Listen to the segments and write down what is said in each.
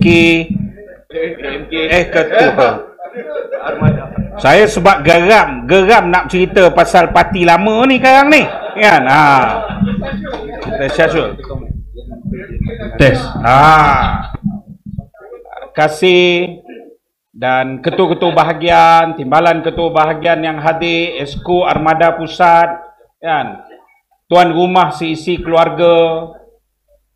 AMK ketua. Saya sebab geram nak cerita pasal parti lama ni sekarang ni kan. Kita syasul tes. Kasih dan ketua-ketua bahagian, timbalan ketua bahagian yang hadir, Esko Armada Pusat kan, tuan rumah seisi keluarga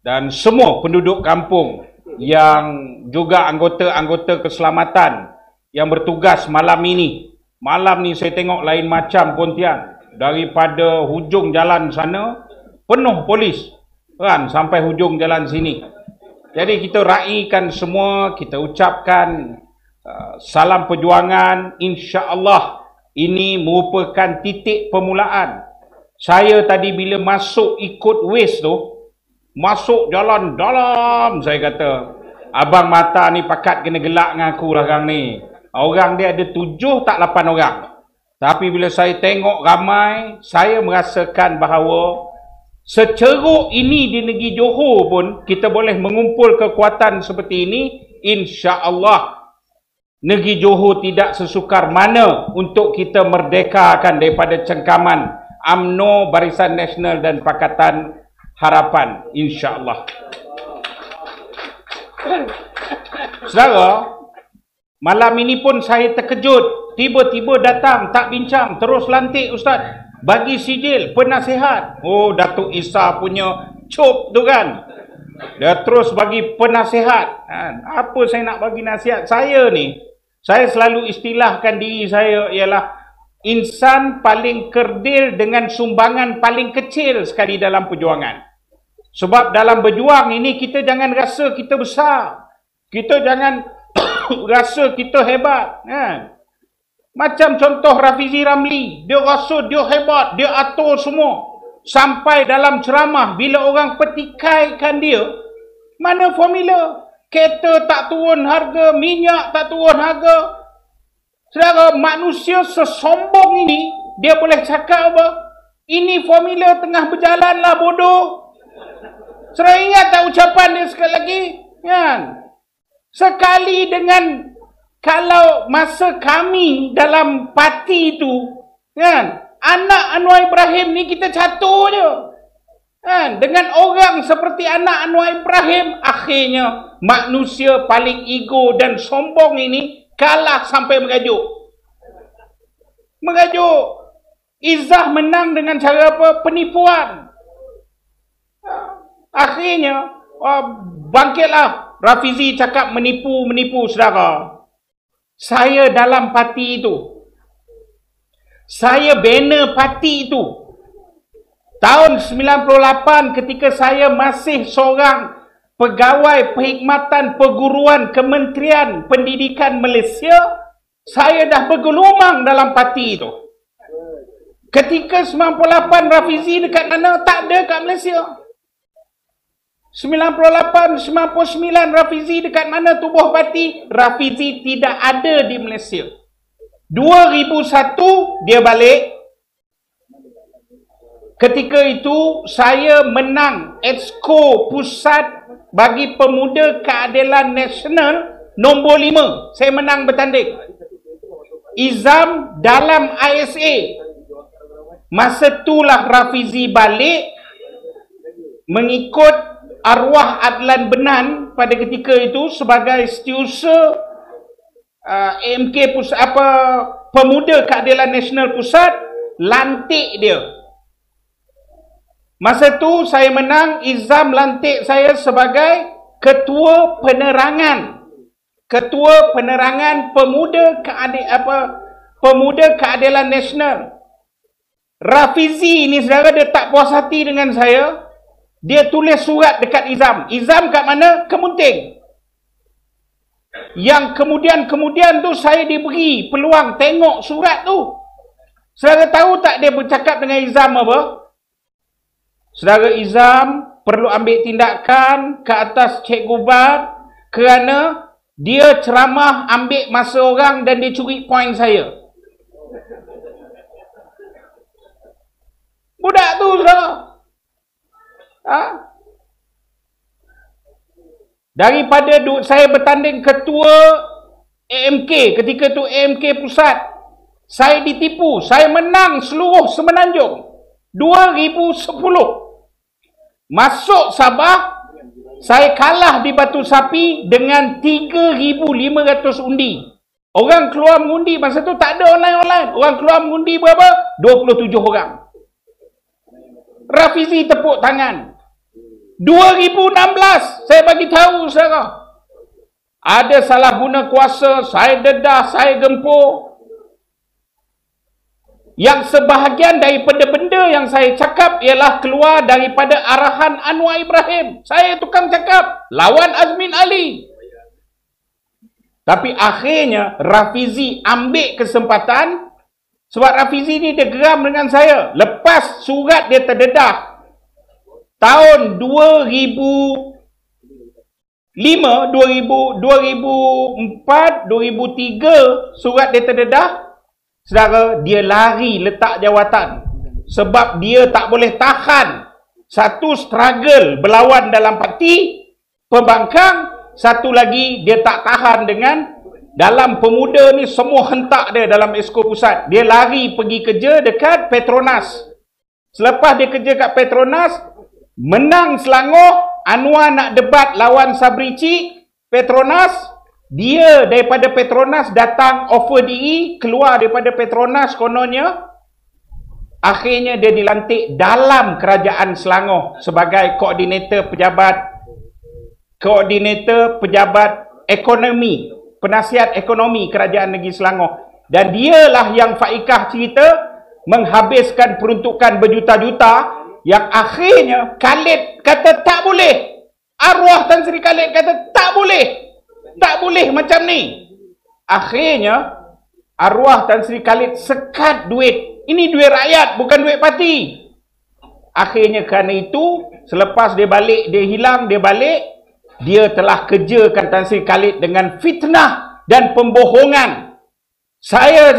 dan semua penduduk kampung yang juga anggota-anggota keselamatan yang bertugas malam ini. Malam ni saya tengok lain macam Pontian. Daripada hujung jalan sana penuh polis kan sampai hujung jalan sini. Jadi kita raikan semua, kita ucapkan salam perjuangan. Insya-Allah ini merupakan titik permulaan. Saya tadi bila masuk ikut Waze tu, masuk jalan dalam, saya kata, abang mata ni pakat kena gelak dengan aku lah gang ni. Orang dia ada 7 tak 8 orang. Tapi bila saya tengok ramai, saya merasakan bahawa seceruk ini di negeri Johor pun kita boleh mengumpul kekuatan seperti ini. Insya-Allah negeri Johor tidak sesukar mana untuk kita merdekakan daripada cengkaman UMNO, Barisan Nasional dan Pakatan Harapan. Insya-Allah. Saudara, malam ini pun saya terkejut. Tiba-tiba datang, tak bincang, terus lantik Ustaz. Bagi sijil penasihat. Oh, Datuk Isa punya cop tu kan. Dia terus bagi penasihat. Apa saya nak bagi nasihat? Saya ni, saya selalu istilahkan diri saya ialah insan paling kerdil dengan sumbangan paling kecil sekali dalam perjuangan. Sebab dalam berjuang ini kita jangan rasa kita besar. Kita jangan rasa kita hebat kan? Macam contoh Rafizi Ramli, dia rasa dia hebat, dia atur semua. Sampai dalam ceramah bila orang petikaikan dia, mana formula? Kereta tak turun harga, minyak tak turun harga. Saudara, manusia sesombong ini, dia boleh cakap apa? Ini formula tengah berjalan lah bodoh. Saudara ingat tak ucapan dia sekali lagi? Kan? Sekali dengan kalau masa kami dalam parti itu, kan, anak Anwar Ibrahim ni kita catur je. Kan? Dengan orang seperti anak Anwar Ibrahim, akhirnya manusia paling ego dan sombong ini kalah sampai mengajuk. Mengajuk. Izzah menang dengan cara apa? Penipuan. Akhirnya, bangkitlah. Rafizi cakap menipu saudara. Saya dalam parti itu. Saya banner parti itu. Tahun 98 ketika saya masih seorang pegawai perkhidmatan perguruan Kementerian Pendidikan Malaysia, saya dah bergelumang dalam parti itu. Ketika 98 Rafizi dekat mana? Tak ada kat Malaysia. 98, 99 Rafizi dekat mana tubuh parti? Rafizi tidak ada di Malaysia. 2001 dia balik. Ketika itu saya menang Exco Pusat bagi Pemuda Keadilan Nasional nombor 5. Saya menang bertanding. Izam dalam ISA. Masa itulah Rafizi balik mengikut arwah Adlan Benan pada ketika itu sebagai setiausaha AMK Pusat, Pemuda Keadilan Nasional Pusat, lantik dia. Masa tu saya menang, Izam lantik saya sebagai Ketua Penerangan. Ketua Penerangan Pemuda Keadilan Nasional. Rafizi ni saudara, dia tak puas hati dengan saya. Dia tulis surat dekat Izam. Izam kat mana? Kemunting. Yang kemudian tu saya diberi peluang tengok surat tu. Saudara tahu tak dia bercakap dengan Izam apa? Saudara, Izam perlu ambil tindakan ke atas Cikgu Bad kerana dia ceramah ambil masa orang dan dia curi poin saya. Budak tu saudara. Daripada saya bertanding ketua AMK, ketika tu AMK pusat, saya ditipu, saya menang seluruh Semenanjung 2010. Masuk Sabah, saya kalah di Batu Sapi dengan 3,500 undi. Orang keluar mengundi masa tu tak ada online. Orang keluar mengundi berapa? 27 orang. Rafizi tepuk tangan. 2016 saya bagi tahu saudara, ada salah guna kuasa, saya dedah, saya gempur. Yang sebahagian daripada benda yang saya cakap ialah keluar daripada arahan Anwar Ibrahim. Saya tukang cakap lawan Azmin Ali. Tapi akhirnya Rafizi ambil kesempatan, sebab Rafizi ni dia geram dengan saya. Lepas surat dia terdedah tahun 2005, 2004, 2003 surat dia terdedah, saudara, dia lari letak jawatan. Sebab dia tak boleh tahan. Satu, struggle berlawan dalam parti pembangkang. Satu lagi, dia tak tahan dengan dalam pemuda ni semua hentak dia dalam Esko Pusat. Dia lari pergi kerja dekat Petronas. Selepas dia kerja kat Petronas, menang Selangor, Anwar nak debat lawan Sabri Cik, Petronas, dia daripada Petronas datang offer diri, keluar daripada Petronas kononnya. Akhirnya dia dilantik dalam kerajaan Selangor sebagai koordinator pejabat ekonomi, penasihat ekonomi kerajaan negeri Selangor. Dan dialah yang Faikah cerita menghabiskan peruntukan berjuta-juta, yang akhirnya Khalid kata tak boleh. Arwah Tan Sri Khalid kata tak boleh. Tak boleh macam ni. Akhirnya arwah Tan Sri Khalid sekat duit. Ini duit rakyat, bukan duit parti. Akhirnya kerana itu, selepas dia balik, dia hilang, dia balik, dia telah kerjakan Tan Sri Khalid dengan fitnah dan pembohongan. Saya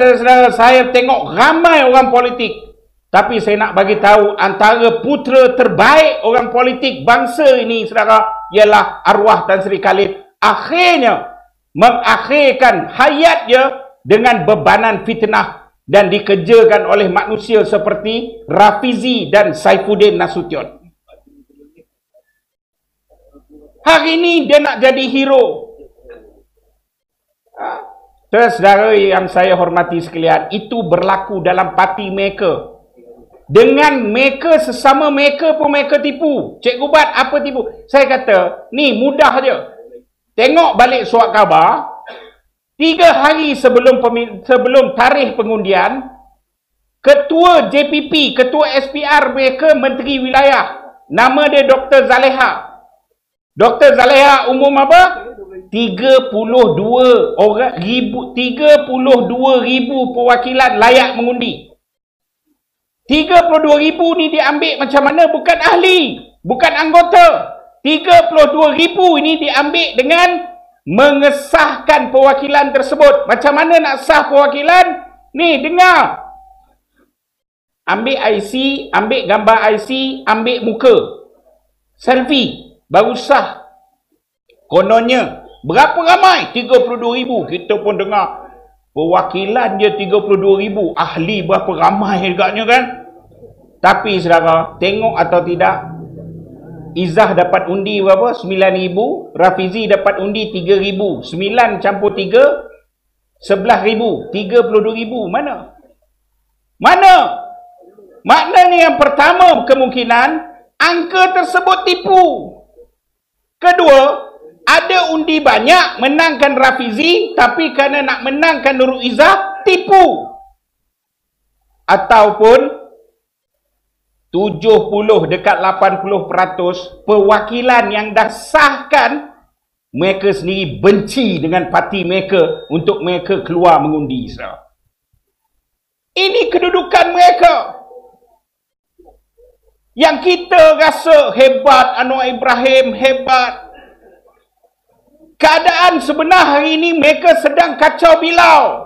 tengok ramai orang politik, tapi saya nak bagi tahu antara putera terbaik orang politik bangsa ini, saudara, ialah arwah Tan Sri Khalid. Akhirnya mengakhirkan hayatnya dengan bebanan fitnah dan dikerjakan oleh manusia seperti Rafizi dan Saifuddin Nasution. Hari ini dia nak jadi hero. Saudara yang saya hormati sekalian, itu berlaku dalam parti mereka. Dengan mereka, sesama mereka pun mereka tipu. Cikgu Bat, apa tipu? Saya kata, ni mudah je. Tengok balik surat khabar, 3 hari sebelum tarikh pengundian, ketua JPP, ketua SPR mereka, menteri wilayah, nama dia Dr. Zaleha. Dr. Zaleha umum apa? 32,000 perwakilan layak mengundi. 32,000 ni diambil macam mana? Bukan ahli, bukan anggota. 32,000 ini diambil dengan mengesahkan perwakilan tersebut. Macam mana nak sah perwakilan? Ni, dengar. Ambil IC, ambil gambar IC, ambil muka. Selfie, baru sah. Kononnya, berapa ramai? 32,000. Kita pun dengar. Perwakilan dia 32,000. Ahli berapa ramai agaknya kan? Tapi saudara, tengok atau tidak, Izzah dapat undi berapa? 9,000. Rafizi dapat undi 3,000. 9 campur 3, 11,000. 32,000. Mana? Mana? Maknanya yang pertama kemungkinan, angka tersebut tipu. Kedua, ada undi banyak menangkan Rafizi, tapi kerana nak menangkan Nurul Izzah, tipu. Ataupun 70 dekat 80% perwakilan yang dah sahkan, mereka sendiri benci dengan parti mereka untuk mereka keluar mengundi. Ini kedudukan mereka. Yang kita rasa hebat, Anwar Ibrahim hebat. Keadaan sebenar hari ini mereka sedang kacau bilau.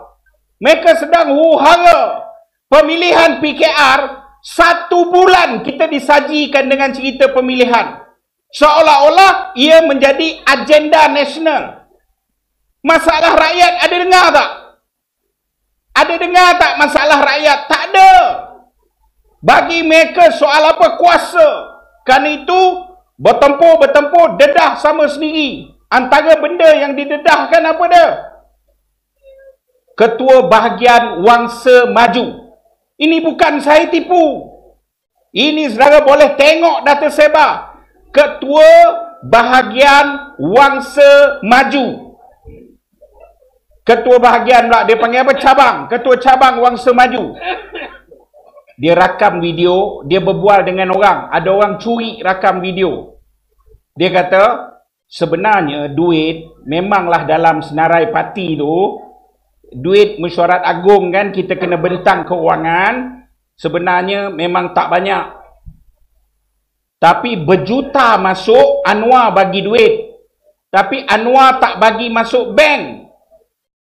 Mereka sedang huru-hara. Pemilihan PKR, 1 bulan kita disajikan dengan cerita pemilihan. Seolah-olah ia menjadi agenda nasional. Masalah rakyat ada dengar tak? Ada dengar tak masalah rakyat? Tak ada. Bagi mereka soal apa? Kuasa. Kerana itu, bertempur, dedah sama sendiri. Antara benda yang didedahkan apa dia? Ketua Bahagian Wangsa Maju. Ini bukan saya tipu. Ini saudara boleh tengok data sebar. Ketua Bahagian Wangsa Maju. Ketua bahagian pula, dia panggil apa? Cabang. Ketua Cabang Wangsa Maju. Dia rakam video, dia berbual dengan orang. Ada orang curi rakam video. Dia kata, sebenarnya duit memanglah dalam senarai parti tu, duit mesyuarat agung kan, kita kena bentang kewangan, sebenarnya memang tak banyak. Tapi berjuta masuk, Anwar bagi duit. Tapi Anwar tak bagi masuk bank.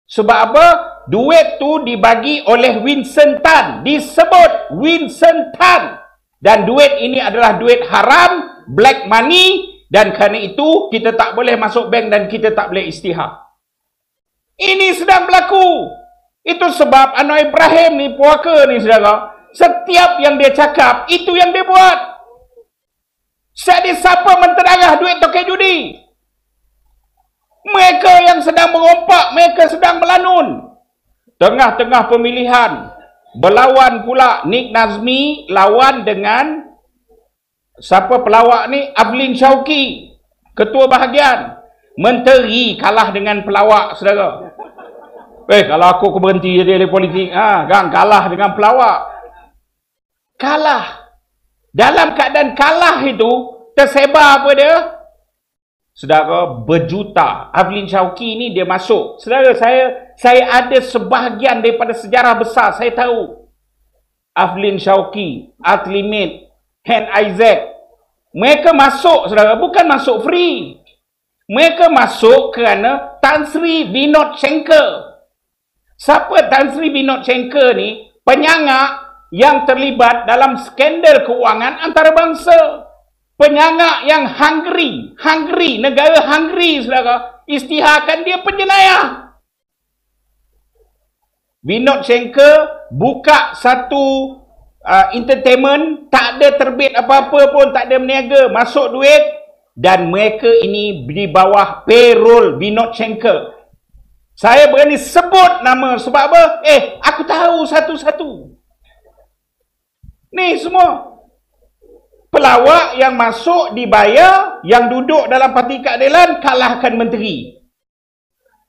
Sebab apa? Duit tu dibagi oleh Winston Tan. Disebut Winston Tan. Dan duit ini adalah duit haram, black money. Dan kerana itu, kita tak boleh masuk bank dan kita tak boleh istihar. Ini sedang berlaku. Itu sebab Anwar Ibrahim ni, puaka ni saudara, setiap yang dia cakap, itu yang dia buat. Jadi siapa menterangah duit token judi? Mereka yang sedang merompak, mereka sedang melanun. Tengah-tengah pemilihan, berlawan pula Nik Nazmi lawan dengan siapa pelawak ni? Aflin Shauki, ketua bahagian. Menteri kalah dengan pelawak, saudara. Kalau aku berhenti jadi ahli politik, kan kalah dengan pelawak. Kalah. Dalam keadaan kalah itu, tersebar apa dia? Saudara, berjuta. Aflin Shauki ni dia masuk. Saudara, saya ada sebahagian daripada sejarah besar, saya tahu. Aflin Shauki, Atlimit, Hen Isaac. Mereka masuk, saudara, bukan masuk free. Mereka masuk kerana Tan Sri Vinod Shankar. Siapa Tan Sri Vinod Shankar ni? Penyangak yang terlibat dalam skandal kewangan antarabangsa. Penyangak yang hungry, negara hungry, saudara. Istiharkan dia penjenayah. Vinod Shankar buka satu entertainment, tak ada terbit apa-apa pun, tak ada meniaga, masuk duit, dan mereka ini di bawah payroll Vinod Shankar. Saya berani sebut nama sebab apa? Aku tahu satu-satu. Ni semua pelawak yang masuk dibayar, yang duduk dalam parti keadilan kalahkan menteri.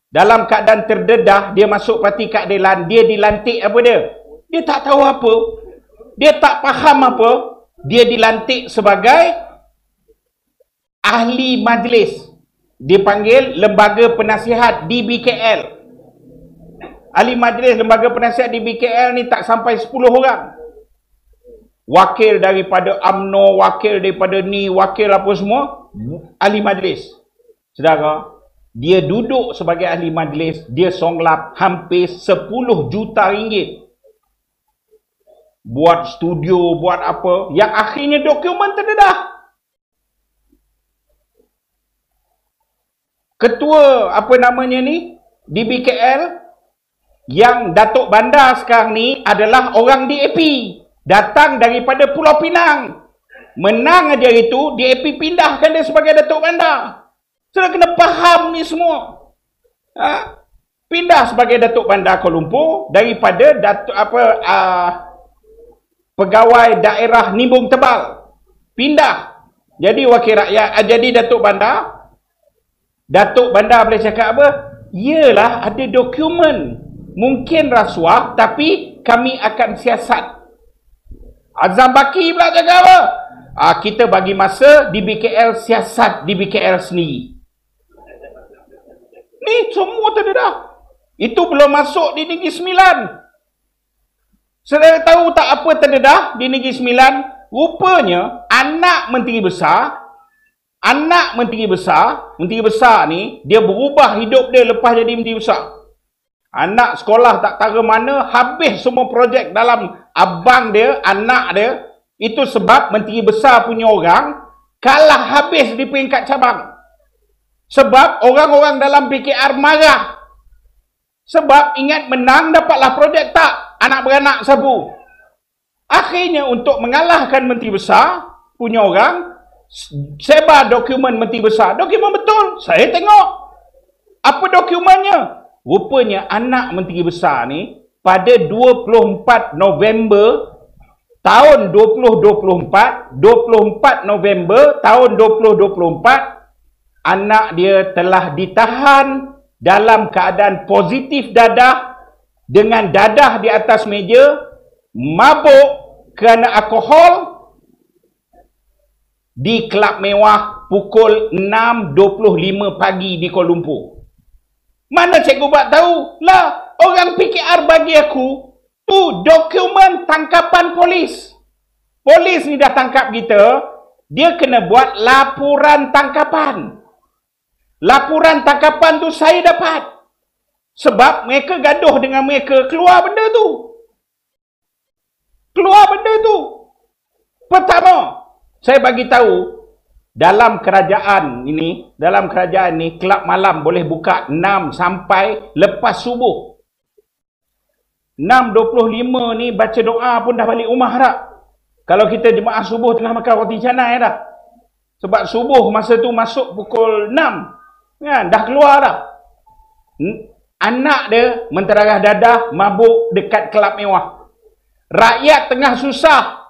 Dalam keadaan terdedah, dia masuk parti keadilan, dia dilantik apa dia? Dia tak tahu apa. Dia tak faham apa. Dia dilantik sebagai ahli majlis. Dipanggil Lembaga Penasihat DBKL. Ahli majlis Lembaga Penasihat DBKL ni tak sampai 10 orang. Wakil daripada UMNO, wakil daripada ni, wakil apa semua, ahli majlis. Saudara, dia duduk sebagai ahli majlis, dia songlap hampir 10 juta ringgit. Buat studio, buat apa, yang akhirnya dokumen terdedah. Ketua apa namanya ni, DBKL, yang Datuk Bandar sekarang ni adalah orang DAP. Datang daripada Pulau Pinang. Menang aja itu, DAP pindahkan dia sebagai Datuk Bandar. Sudah kena faham ni semua. Pindah sebagai Datuk Bandar Kuala Lumpur daripada pegawai daerah Nimbung Tebal. Pindah. Jadi wakil rakyat, jadi Datuk Bandar. Datuk Bandar boleh cakap apa? Yelah, ada dokumen. Mungkin rasuah, tapi kami akan siasat. Azam Baki pula cakap apa? Kita bagi masa DBKL siasat DBKL sendiri. Ni semua terdedah. Itu belum masuk di Negeri Sembilan. Saudara tahu tak apa terdedah di Negeri Sembilan? Rupanya anak menteri besar ni, dia berubah hidup dia lepas jadi menteri besar. Anak sekolah tak tahu mana, habis semua projek dalam abang dia, anak dia. Itu sebab menteri besar punya orang kalah habis di peringkat cabang. Sebab orang-orang dalam PKR marah. Sebab ingat menang dapatlah projek tak? Anak beranak sabu. Akhirnya untuk mengalahkan menteri besar, punya orang, sebar dokumen menteri besar. Dokumen betul. Saya tengok. Apa dokumennya? Rupanya anak menteri besar ni, pada 24 November tahun 2024, 24 November tahun 2024, anak dia telah ditahan dalam keadaan positif dadah, dengan dadah di atas meja, mabuk kerana alkohol di kelab mewah pukul 6.25 pagi di Kuala Lumpur. Mana Cikgu Bat tahu? Lah, orang PKR bagi aku tu dokumen tangkapan polis. Polis ni dah tangkap kita, dia kena buat laporan tangkapan. Laporan tangkapan tu saya dapat. Sebab mereka gaduh dengan mereka, keluar benda tu. Keluar benda tu. Pertama, saya bagi tahu, dalam kerajaan ni, kelab malam boleh buka 6 sampai lepas subuh. 6.25 ni baca doa pun dah balik rumah dah. Kalau kita jemaah subuh tengah makan roti canai dah. Sebab subuh masa tu masuk pukul 6. Kan, dah keluar dah. Anak dia menteragah dadah, mabuk dekat kelab mewah. Rakyat tengah susah.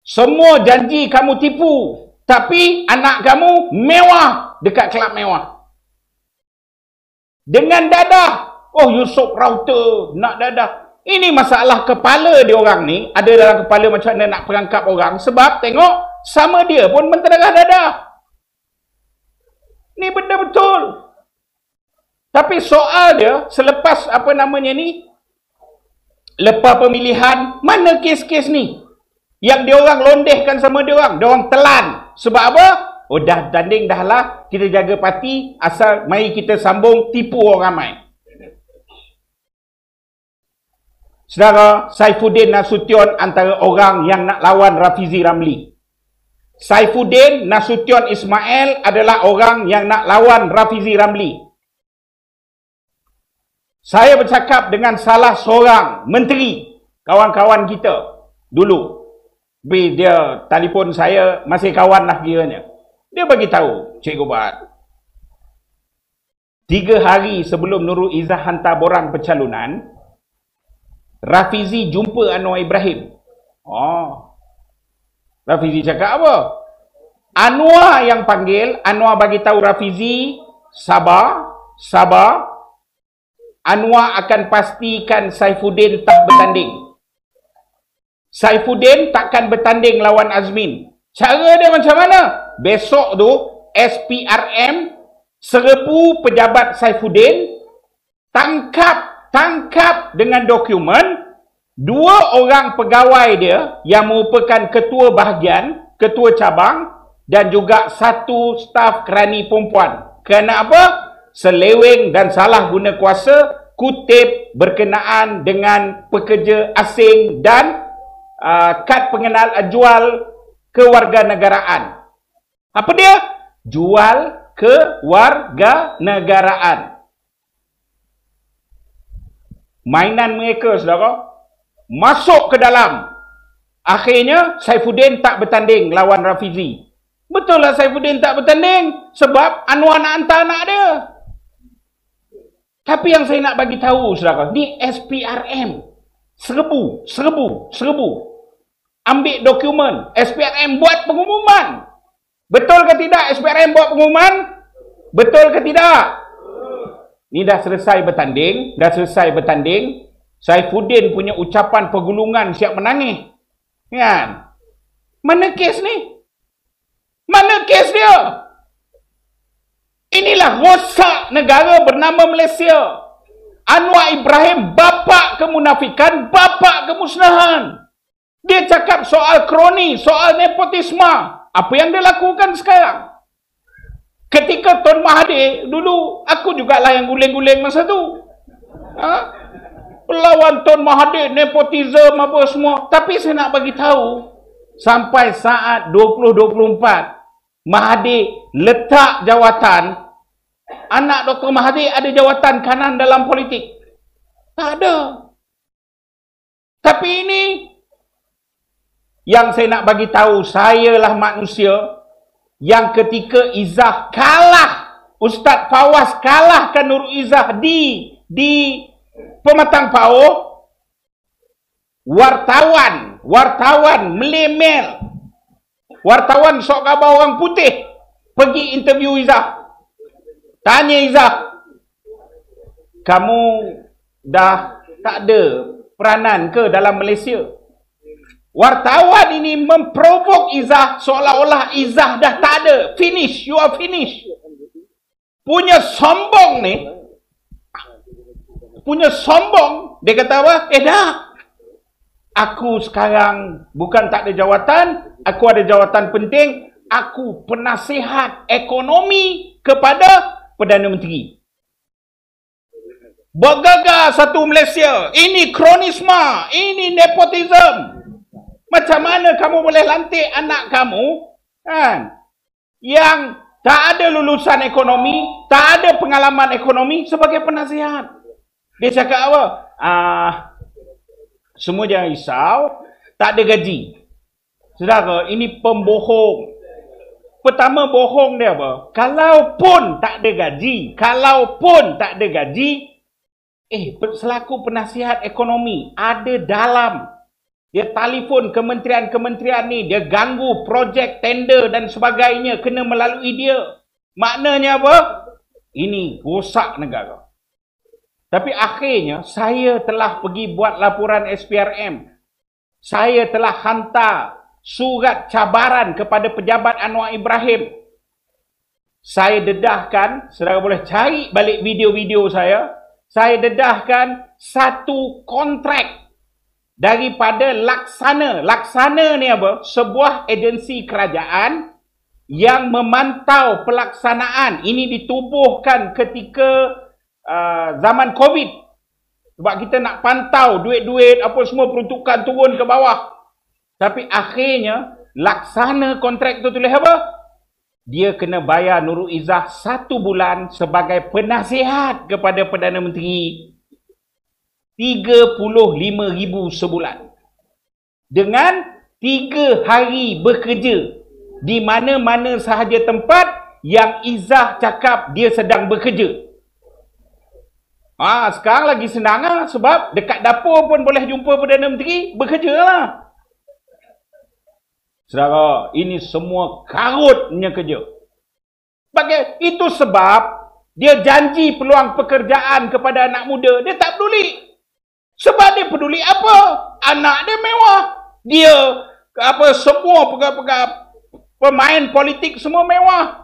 Semua janji kamu tipu. Tapi anak kamu mewah dekat kelab mewah. Dengan dadah. Oh, Yusof Router nak dadah. Ini masalah kepala dia orang ni. Ada dalam kepala macam mana nak perangkap orang. Sebab tengok, sama dia pun menteragah dadah. Ni benda betul. Tapi soal dia, selepas lepas pemilihan, mana kes-kes ni? Yang dia orang londehkan sama dia orang telan. Sebab apa? Oh, dah tanding dah lah, kita jaga parti, asal mari kita sambung tipu orang ramai. Saudara, Saifuddin Nasution antara orang yang nak lawan Rafizi Ramli. Saifuddin Nasution Ismail adalah orang yang nak lawan Rafizi Ramli. Saya bercakap dengan salah seorang menteri, kawan-kawan kita dulu. Dia telefon saya, masih kawan lah kiranya. Dia bagi tahu, Cikgu Bat, 3 hari sebelum Nurul Izzah hantar borang pencalonan, Rafizi jumpa Anwar Ibrahim. Rafizi cakap apa? Anwar yang panggil, Anwar bagi tahu Rafizi, sabar. Anwar akan pastikan Saifuddin tak bertanding. Saifuddin takkan bertanding lawan Azmin. Cara dia macam mana? Besok tu, SPRM serbu pejabat Saifuddin, tangkap dengan dokumen 2 orang pegawai dia yang merupakan ketua bahagian, ketua cabang dan juga 1 staf kerani perempuan. Kerana apa? Seleweng dan salah guna kuasa, kutip berkenaan dengan pekerja asing dan kad pengenal jual kewarganegaraan. Apa dia? Jual kewarganegaraan. Mainan mereka, saudara, masuk ke dalam. Akhirnya Saifuddin tak bertanding lawan Rafizi. Betul lah Saifuddin tak bertanding sebab Anwar nak hantar anak dia. Tapi yang saya nak bagi tahu, saudara, ni SPRM serbu. Ambil dokumen, SPRM buat pengumuman. Betul ke tidak SPRM buat pengumuman? Betul ke tidak? Ni dah selesai bertanding, Saifuddin punya ucapan pergulungan siap menangis. Kan? Mana kes ni? Mana kes dia? Inilah rosak negara bernama Malaysia. Anwar Ibrahim, bapa kemunafikan, bapa kemusnahan. Dia cakap soal kroni, soal nepotisme. Apa yang dia lakukan sekarang? Ketika Tun Mahathir, dulu aku jugalah yang guling-guling masa tu. Lawan Tun Mahathir, nepotisme apa semua. Tapi saya nak bagi tahu, sampai saat 2024, Mahathir letak jawatan, anak Dr. Mahathir ada jawatan kanan dalam politik? Tak ada. Tapi ini yang saya nak bagi tahu, sayalah manusia yang ketika Izzah kalah, Ustaz Fawaz kalahkan Nurul Izzah di Pematang Pauh, wartawan melemel, wartawan sok khabar orang putih pergi interview Izzah, tanya Izzah, kamu dah tak ada peranan ke dalam Malaysia? Wartawan ini memprovok Izzah seolah-olah Izzah dah tak ada. Finish, you are finished. Punya sombong ni, punya sombong, dia kata apa? Dah, aku sekarang bukan tak ada jawatan, aku ada jawatan penting, aku penasihat ekonomi kepada Perdana Menteri. Bergagal satu Malaysia. Ini kronisme, ini nepotism. Macam mana kamu boleh lantik anak kamu yang tak ada lulusan ekonomi, tak ada pengalaman ekonomi sebagai penasihat? Dia cakap apa? Semua jangan risau, tak ada gaji. Saudara, ini pembohong. Pertama bohong dia apa? Kalaupun tak ada gaji, selaku penasihat ekonomi ada dalam, dia telefon kementerian-kementerian ni, dia ganggu projek tender dan sebagainya, kena melalui dia. Maknanya apa? Ini rosak negara. Tapi akhirnya saya telah pergi buat laporan SPRM. Saya telah hantar surat cabaran kepada pejabat Anwar Ibrahim. Saya dedahkan, saudara boleh cari balik video-video saya dedahkan satu kontrak daripada Laksana. Laksana ni apa? Sebuah agensi kerajaan yang memantau pelaksanaan. Ini ditubuhkan ketika zaman COVID. Sebab kita nak pantau duit-duit apa semua peruntukan turun ke bawah. Tapi akhirnya Laksana kontrak tu tulis apa? Dia kena bayar Nurul Izzah 1 bulan sebagai penasihat kepada Perdana Menteri. 35,000 sebulan. Dengan 3 hari bekerja di mana-mana sahaja tempat yang Izzah cakap dia sedang bekerja. Sekarang lagi senang lah, sebab dekat dapur pun boleh jumpa Perdana Menteri, bekerja lah. Saudara, ini semua karutnya kerja. Itu sebab dia janji peluang pekerjaan kepada anak muda, dia tak peduli. Sebab dia peduli apa? Anak dia mewah. Dia semua pemain politik semua mewah.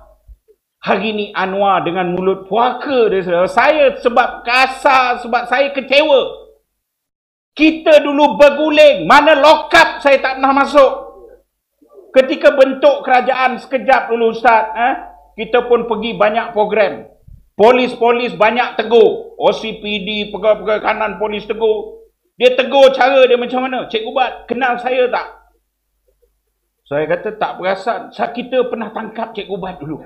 Hari ni Anwar dengan mulut puaka dia. Saya sebab kasar, sebab saya kecewa. Kita dulu berguling, mana lokap saya tak pernah masuk. Ketika bentuk kerajaan sekejap dulu Ustaz, kita pun pergi banyak program. Polis-polis banyak tegur. OCPD, pegawai-pegawai kanan polis tegur. Dia tegur cara dia macam mana? Cikgu Bat, kenal saya tak? Saya kata tak perasan. Kita pernah tangkap Cikgu Bat dulu.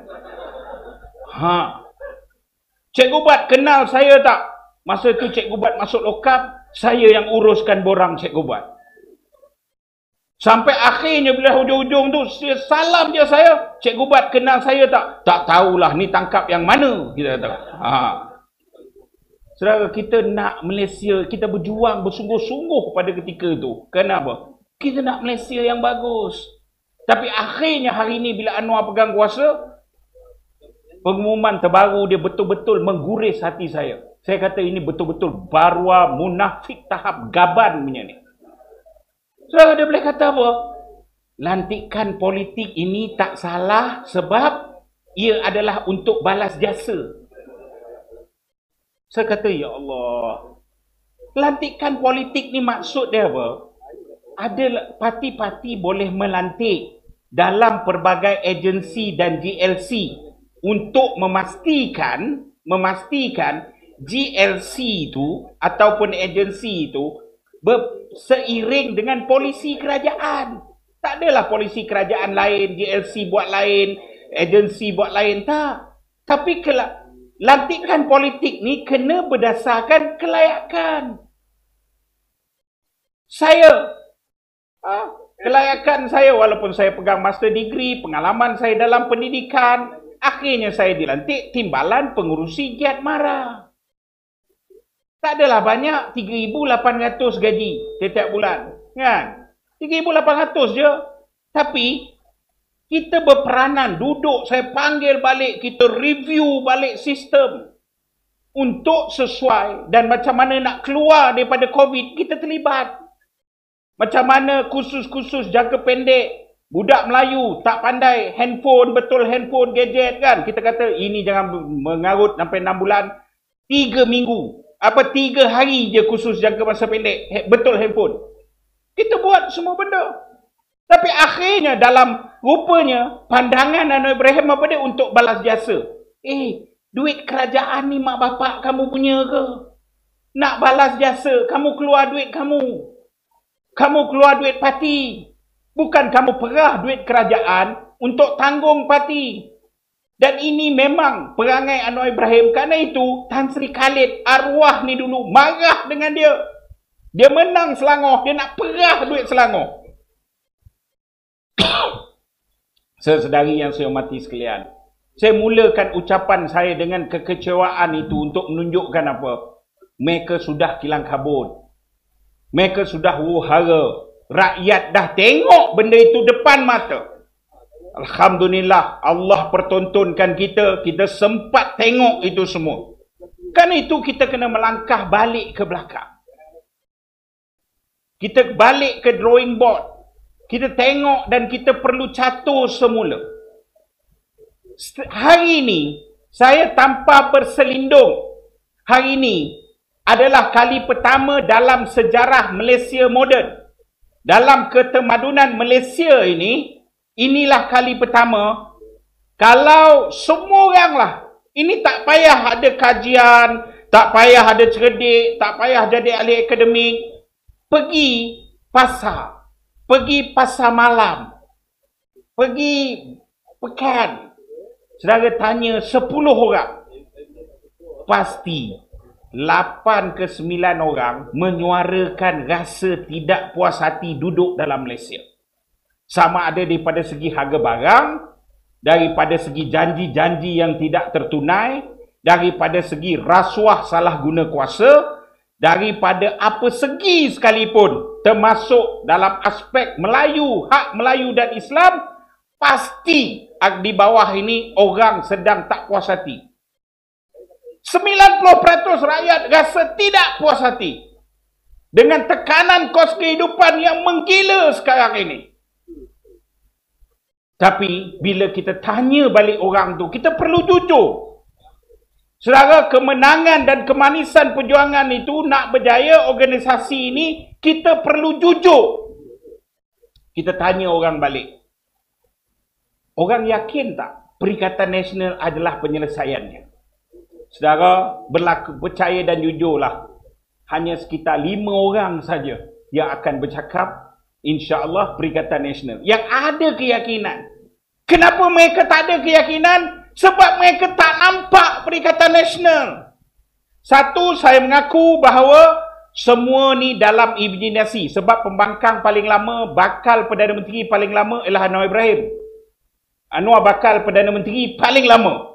Cikgu Bat kenal saya tak? Masa tu Cikgu Bat masuk lokap, saya yang uruskan borang Cikgu Bat. Sampai akhirnya bila hujung-hujung tu, salam dia saya. Cikgu Bat kenal saya tak? Tak tahulah ni tangkap yang mana. Kita kata. Saudara, kita nak Malaysia, kita berjuang bersungguh-sungguh pada ketika itu. Kenapa? Kita nak Malaysia yang bagus. Tapi akhirnya hari ini bila Anwar pegang kuasa, pengumuman terbaru dia betul-betul mengguris hati saya. Saya kata ini betul-betul barua munafik tahap gaban punya ni. Saudara, dia boleh kata apa? Lantikan politik ini tak salah sebab ia adalah untuk balas jasa. Saya kata, ya Allah, lantikan politik ni maksud dia apa? Ada parti-parti boleh melantik dalam pelbagai agensi dan GLC untuk memastikan GLC itu ataupun agensi itu seiring dengan polisi kerajaan. Tak adalah polisi kerajaan lain, GLC buat lain, agensi buat lain, tak. Tapi lantikan politik ni kena berdasarkan kelayakan. Saya, kelayakan saya walaupun saya pegang master degree, pengalaman saya dalam pendidikan, akhirnya saya dilantik timbalan pengurusi Giat Mara. Tak adalah banyak, 3,800 gaji setiap bulan. Kan? 3,800 je. Tapi, kita berperanan, duduk, saya panggil balik, kita review balik sistem. Untuk sesuai dan macam mana nak keluar daripada COVID, kita terlibat. Macam mana kursus-kursus jangka pendek, budak Melayu tak pandai handphone, betul handphone, gadget kan. Kita kata ini jangan mengarut sampai 6 bulan, 3 minggu. 3 hari je kursus jangka masa pendek, betul handphone. Kita buat semua benda. Tapi akhirnya dalam rupanya pandangan Anwar Ibrahim apa dia untuk balas jasa. Duit kerajaan ni mak bapak kamu punya ke? Nak balas jasa, kamu keluar duit kamu. Kamu keluar duit parti. Bukan kamu perah duit kerajaan untuk tanggung parti. Dan ini memang perangai Anwar Ibrahim. Kerana itu, Tan Sri Khalid arwah ni dulu marah dengan dia. Dia menang Selangor, dia nak perah duit Selangor. Sesedari yang saya hormati sekalian, saya mulakan ucapan saya dengan kekecewaan itu untuk menunjukkan apa? Mereka sudah kilang kabut. Mereka sudah huru-hara. Rakyat dah tengok benda itu depan mata. Alhamdulillah, Allah pertontonkan kita sempat tengok itu semua. Kan itu kita kena melangkah balik ke belakang. Kita balik ke drawing board. Kita tengok dan kita perlu catur semula. Hari ini, saya tanpa berselindung, hari ini adalah kali pertama dalam sejarah Malaysia moden. Dalam ketemadunan Malaysia ini, inilah kali pertama, kalau semua orang lah, ini tak payah ada kajian, tak payah ada cerdik, tak payah jadi ahli akademik, pergi pasar. Pergi pasar malam. Pergi pekan. Saudara tanya 10 orang. Pasti 8 ke 9 orang menyuarakan rasa tidak puas hati duduk dalam Malaysia. Sama ada daripada segi harga barang, daripada segi janji-janji yang tidak tertunai, daripada segi rasuah salah guna kuasa, daripada apa segi sekalipun, termasuk dalam aspek Melayu, hak Melayu dan Islam, pasti di bawah ini orang sedang tak puas hati. 90% rakyat rasa tidak puas hati dengan tekanan kos kehidupan yang menggila sekarang ini. Tapi bila kita tanya balik orang tu, kita perlu jujur. Saudara, kemenangan dan kemanisan perjuangan itu nak berjaya organisasi ini, kita perlu jujur. Kita tanya orang balik. Orang yakin tak Perikatan Nasional adalah penyelesaiannya? Saudara, percaya dan jujurlah. Hanya sekitar 5 orang saja yang akan bercakap, insya-Allah Perikatan Nasional. Yang ada keyakinan. Kenapa mereka tak ada keyakinan? Sebab mereka tak nampak Perikatan Nasional. Satu, saya mengaku bahawa semua ni dalam imajinasi. Sebab pembangkang paling lama, bakal Perdana Menteri paling lama ialah Anwar Ibrahim. Anwar bakal Perdana Menteri paling lama.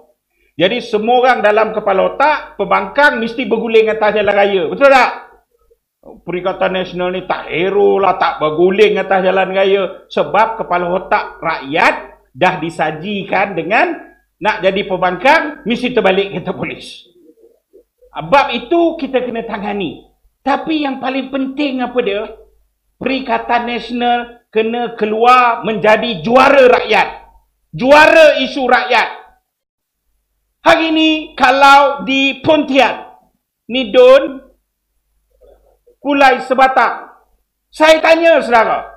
Jadi semua orang dalam kepala otak, pembangkang mesti berguling atas jalan raya. Betul tak? Perikatan Nasional ni tak hero lah, tak berguling atas jalan raya. Sebab kepala otak rakyat dah disajikan dengan nak jadi pembangkang, mesti terbalik kata polis. Bab itu kita kena tangani. Tapi yang paling penting apa dia? Perikatan Nasional kena keluar menjadi juara rakyat. Juara isu rakyat. Hari ini kalau di Pontian, Nidun, Kulai Sebatang, saya tanya saudara,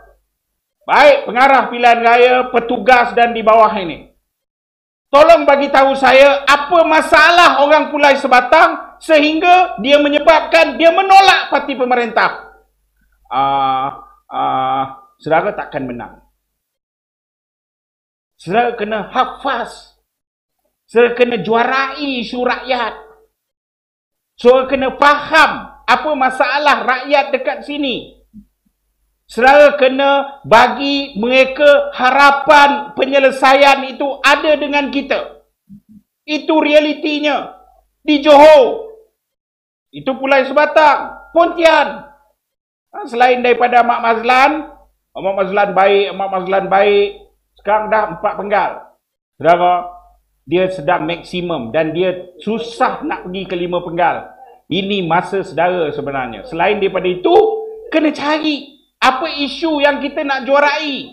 baik pengarah pilihan raya, petugas dan di bawah ini, tolong bagi tahu saya apa masalah orang Kulai Sebatang sehingga dia menyebabkan dia menolak parti pemerintah. Saudara takkan menang. Saudara kena hafaz. Saudara kena juarai isu rakyat. Saudara kena faham apa masalah rakyat dekat sini. Saudara kena bagi mereka harapan penyelesaian itu ada dengan kita. Itu realitinya. Di Johor. Itu Pulau Sebatang. Pontian. Selain daripada Mak Mazlan baik. Sekarang dah 4 penggal. Saudara, dia sedang maksimum dan dia susah nak pergi ke 5 penggal. Ini masa saudara sebenarnya. Selain daripada itu, kena cari apa isu yang kita nak juarai.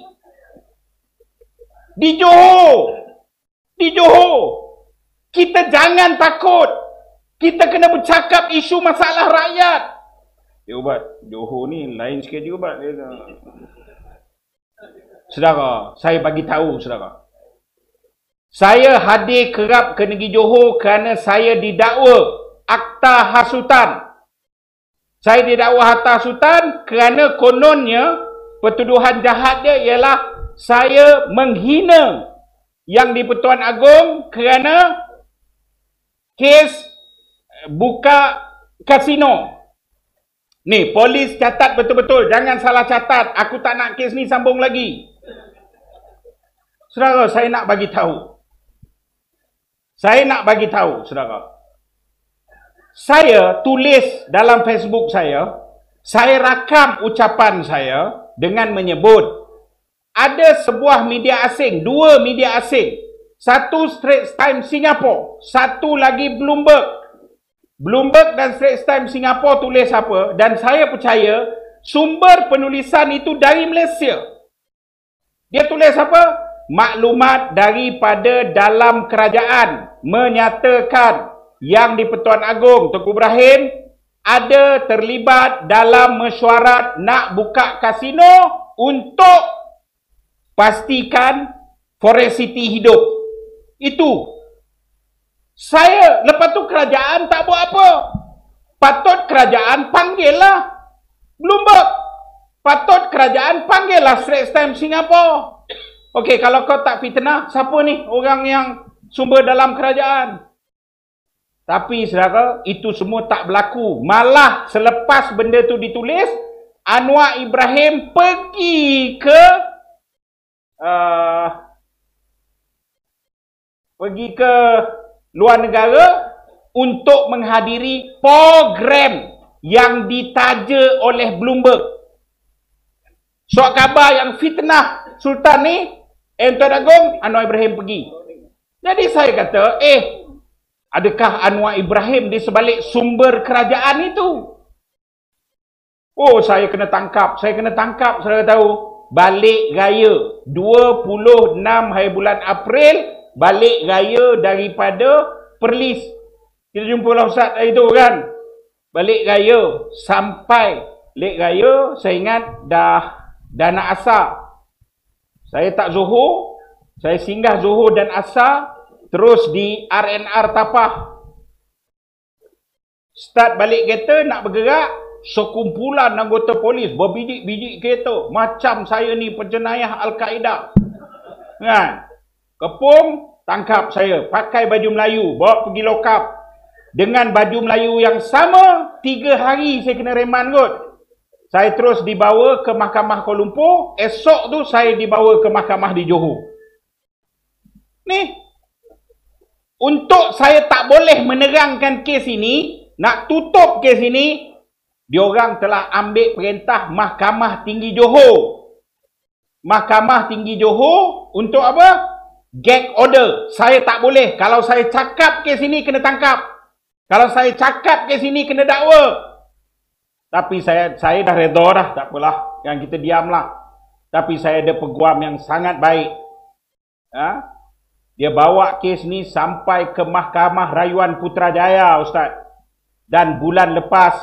Di Johor. Kita jangan takut. Kita kena bercakap isu masalah rakyat. Ubat, Johor ni lain sikit juga, Ubat. Saudara, saya bagi tahu, saudara. Saya hadir kerap ke negeri Johor kerana saya didakwa akta hasutan. Saya didakwa akta hasutan kerana kononnya pertuduhan jahat dia ialah saya menghina Yang di-Pertuan Agong kerana kes buka kasino. Ni, polis catat betul-betul. Jangan salah catat. Aku tak nak kes ni sambung lagi. Saudara, saya nak bagi tahu. Saudara. Saya tulis dalam Facebook saya rakam ucapan saya dengan menyebut ada sebuah media asing, 2 media asing. Satu Straits Times Singapore, satu lagi Bloomberg. Bloomberg dan Straits Times Singapore tulis apa? Dan saya percaya sumber penulisan itu dari Malaysia. Dia tulis apa? Maklumat daripada dalam kerajaan menyatakan Yang di-Pertuan Agong Tengku Ibrahim ada terlibat dalam mesyuarat nak buka kasino untuk pastikan Forest City hidup. Itu. Saya, lepas tu kerajaan tak buat apa. Patut kerajaan panggillah Bloomberg. Patut kerajaan panggillah Straits Times Singapore. Okey, kalau kau tak fitnah, siapa ni orang yang sumber dalam kerajaan? Tapi saudara, itu semua tak berlaku. Malah selepas benda tu ditulis, Anwar Ibrahim pergi ke luar negara untuk menghadiri program yang ditaja oleh Bloomberg. Surat khabar yang fitnah Sultan ni, Tuan Agong, Anwar Ibrahim pergi. Jadi saya kata, adakah Anwar Ibrahim di sebalik sumber kerajaan itu? Oh, saya kena tangkap, saudara tahu. Balik raya 26 hari bulan April, balik raya daripada Perlis. Kita jumpa lah Ustaz itu kan. Balik raya sampai balik raya, saya ingat dah nak asar. Saya tak Johor, saya singgah Johor dan asar, terus di RNR Tapah. Start balik kereta, nak bergerak, sekumpulan anggota polis berbijik-bijik kereta. Macam saya ni penjenayah Al-Qaeda. Kan? Kepung, tangkap saya. Pakai baju Melayu, bawa pergi lokap. Dengan baju Melayu yang sama, 3 hari saya kena reman kot. Saya terus dibawa ke Mahkamah Kuala Lumpur. Esok tu saya dibawa ke mahkamah di Johor. Ni, untuk saya tak boleh menerangkan kes ini, nak tutup kes ini, diorang telah ambil perintah Mahkamah Tinggi Johor. Mahkamah Tinggi Johor untuk apa? Gag order. Saya tak boleh. Kalau saya cakap kes ini kena tangkap. Kalau saya cakap kes ini kena dakwa. Tapi saya dah redha dah, tak apalah. Yang kita diamlah. Tapi saya ada peguam yang sangat baik. Dia bawa kes ni sampai ke Mahkamah Rayuan Putrajaya, Ustaz. Dan bulan lepas,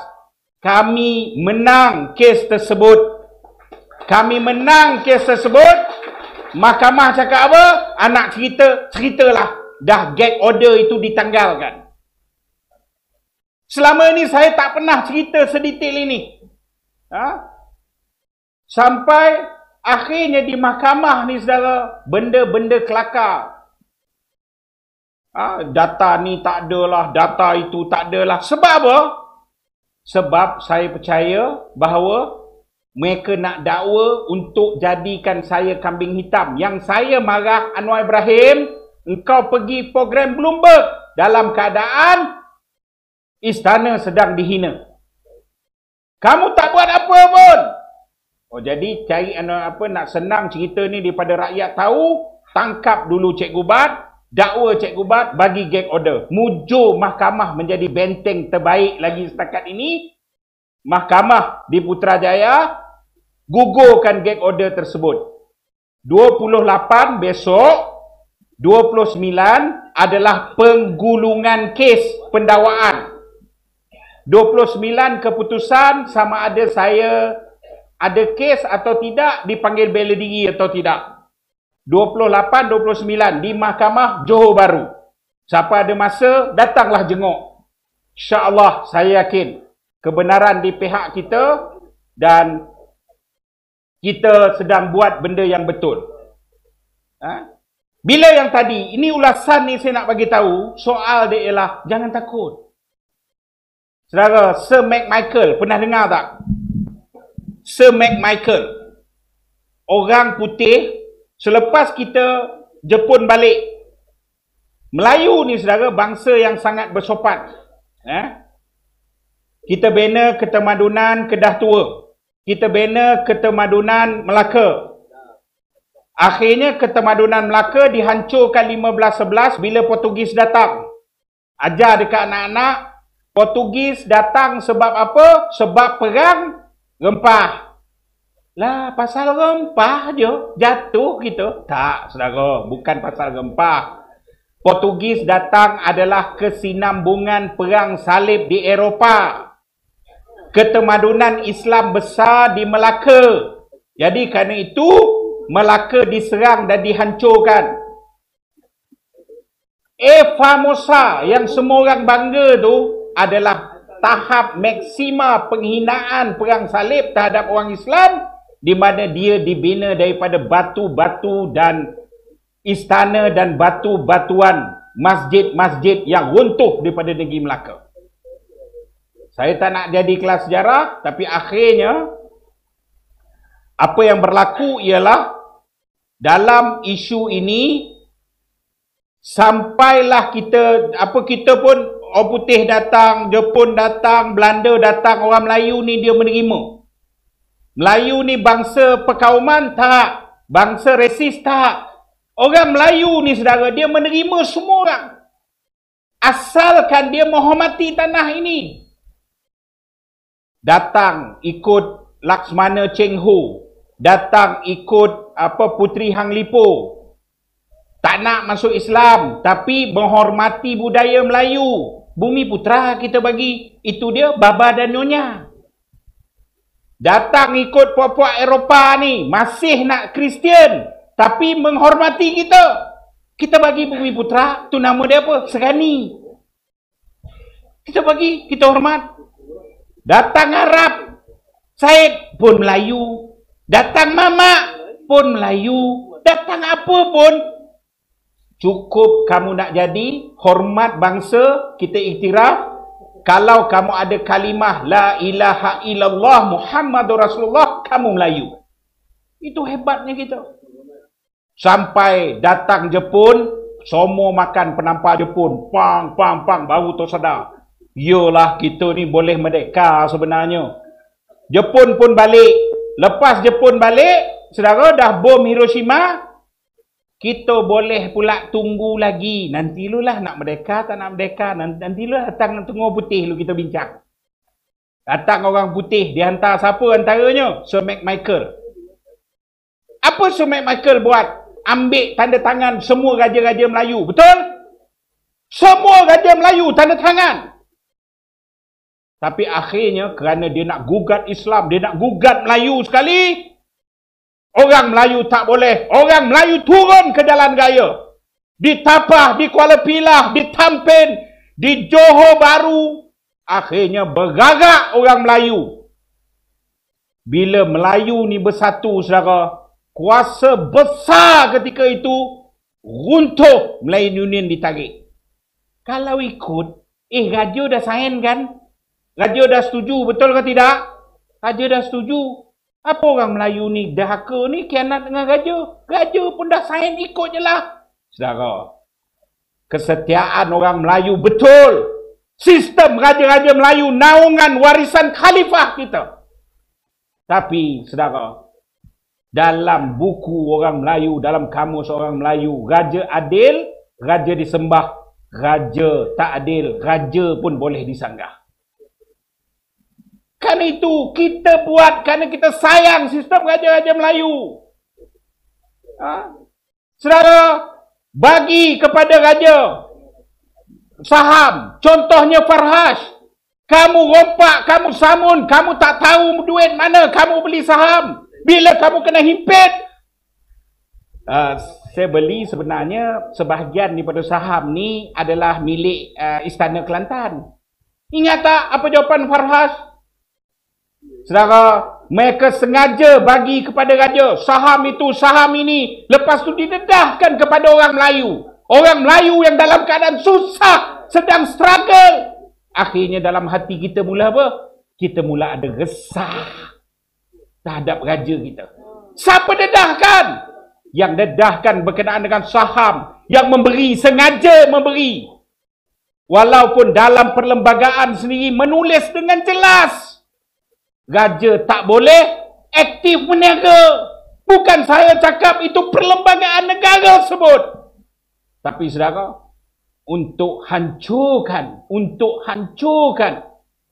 kami menang kes tersebut. Mahkamah cakap apa? Anak ceritalah. Dah gag order itu ditanggalkan. Selama ini saya tak pernah cerita sedetail ini. Sampai Akhirnya di mahkamah ni saudara, benda-benda kelakar. Data ni tak adalah, data itu tak adalah. Sebab apa? Sebab saya percaya bahawa mereka nak dakwa untuk jadikan saya kambing hitam. Yang saya marah Anwar Ibrahim, engkau pergi program Bloomberg dalam keadaan istana sedang dihina. Kamu tak buat apa pun. Jadi cari nak senang cerita ni daripada rakyat tahu, tangkap dulu Cikgu Bat, dakwa Cikgu Bat, bagi gag order. Mujur mahkamah menjadi benteng terbaik lagi setakat ini. Mahkamah di Putrajaya gugurkan gag order tersebut. 28 besok, 29 adalah penggulungan kes pendakwaan. 29 keputusan sama ada saya ada kes atau tidak, dipanggil bela diri atau tidak. 28, 29 di Mahkamah Johor Bahru. Siapa ada masa, datanglah jenguk. InsyaAllah saya yakin kebenaran di pihak kita dan kita sedang buat benda yang betul. Bila yang tadi, ini ulasan ni saya nak bagi tahu, soal dia ialah jangan takut. Saudara, Sir McMichael, pernah dengar tak? Sir McMichael, orang putih, selepas kita Jepun balik, Melayu ni saudara, bangsa yang sangat bersopan. Kita bina ketamadunan Kedah Tua. Kita bina ketamadunan Melaka. Akhirnya ketamadunan Melaka dihancurkan 1511 bila Portugis datang. Ajar dekat anak-anak, Portugis datang sebab apa? Sebab perang rempah. Lah, pasal rempah je jatuh kita. Tak, saudara, bukan pasal rempah. Portugis datang adalah kesinambungan perang salib di Eropah. Ketamadunan Islam besar di Melaka. Jadi kerana itu, Melaka diserang dan dihancurkan. Famosa yang semua orang bangga tu adalah tahap maksima penghinaan perang salib terhadap orang Islam, di mana dia dibina daripada batu-batu dan istana dan batu-batuan masjid-masjid yang runtuh daripada negeri Melaka. Saya tak nak jadi kelas sejarah, tapi akhirnya apa yang berlaku ialah dalam isu ini sampailah kita pun orang putih datang, Jepun datang, Belanda datang, orang Melayu ni dia menerima. Melayu ni bangsa perkauman tak, bangsa resis tak. Orang Melayu ni saudara, dia menerima semua orang. Asalkan dia menghormati tanah ini. Datang ikut Laksmana Cheng Ho, datang ikut Puteri Hang Lipo. Tak nak masuk Islam, tapi menghormati budaya Melayu. Bumi Putra kita bagi, itu dia baba dan nyonya. Datang ikut puak-puak Eropah ni, masih nak Kristian, tapi menghormati kita. Kita bagi Bumi Putra, tu nama dia apa? Serani. Kita bagi, kita hormat. Datang Arab, Said pun Melayu. Datang Mamak pun Melayu. Datang apa pun, cukup kamu nak jadi, hormat bangsa, kita iktiraf. Kalau kamu ada kalimah La ilaha illallah Muhammadur Rasulullah, kamu Melayu. Itu hebatnya kita. Sampai datang Jepun, semua makan penampar Jepun. Pang, pang, pang, baru tu sedar. Yalah, kita ni boleh merdeka sebenarnya. Jepun pun balik. Lepas Jepun balik, saudara, dah bom Hiroshima, kita boleh pula tunggu lagi. Nanti lu lah nak merdeka, tak nak merdeka. Nanti lu datang tengah putih lu kita bincang. Datang orang putih, dihantar siapa antaranya? Sir McMichael. Apa Sir McMichael buat? Ambil tanda tangan semua raja-raja Melayu. Betul? Semua raja Melayu tanda tangan. Tapi akhirnya kerana dia nak gugat Islam, dia nak gugat Melayu sekali, orang Melayu tak boleh. Orang Melayu turun ke jalan raya. Di Tapah, di Kuala Pilah, di Tampin, di Johor Bahru. Akhirnya bergarak orang Melayu. Bila Melayu ni bersatu, saudara, kuasa besar ketika itu runtuh, Melayu Union ditarik. Kalau ikut, Raja dah sign kan? Raja dah setuju, betul ke tidak? Raja dah setuju. Apa orang Melayu ni dahaka ni kianat dengan Raja? Raja pun dah sign, ikut je lah. Saudara, kesetiaan orang Melayu betul. Sistem Raja-Raja Melayu naungan warisan khalifah kita. Tapi, saudara, dalam buku orang Melayu, dalam kamus orang Melayu, Raja adil, Raja disembah. Raja tak adil, Raja pun boleh disanggah. Kan itu kita buat kerana kita sayang sistem Raja-Raja Melayu. Saudara, bagi kepada Raja saham, contohnya Farhas. Kamu rompak, kamu samun, kamu tak tahu duit mana kamu beli saham. Bila kamu kena himpit, saya beli sebenarnya sebahagian daripada saham ni adalah milik Istana Kelantan. Ingat tak apa jawapan Farhas? Saudara, mereka sengaja bagi kepada Raja saham itu, saham ini, lepas tu didedahkan kepada orang Melayu. Orang Melayu yang dalam keadaan susah, sedang struggle. Akhirnya dalam hati kita mula apa? Kita mula ada resah terhadap Raja kita. Siapa dedahkan? Yang dedahkan berkenaan dengan saham, yang memberi, sengaja memberi. Walaupun dalam perlembagaan sendiri menulis dengan jelas, Raja tak boleh aktif meniaga. Bukan saya cakap, itu perlembagaan negara sebut. Tapi saudara, untuk hancurkan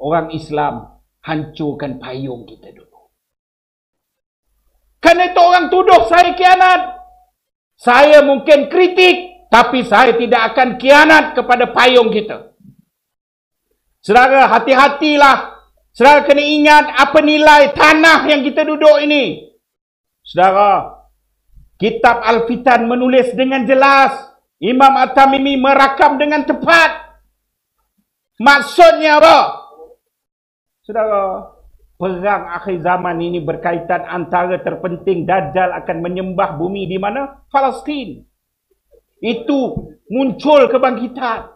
orang Islam, hancurkan payung kita dulu. Kerana itu orang tuduh saya khianat. Saya mungkin kritik, tapi saya tidak akan khianat kepada payung kita. Saudara, hati-hatilah. Saudara kena ingat apa nilai tanah yang kita duduk ini. Saudara, kitab Al-Fitan menulis dengan jelas. Imam At-Tamimi merakam dengan tepat. Maksudnya apa? Saudara, perang akhir zaman ini berkaitan antara terpenting Dajjal akan menyembah bumi di mana? Palestin. Itu muncul kebangkitan.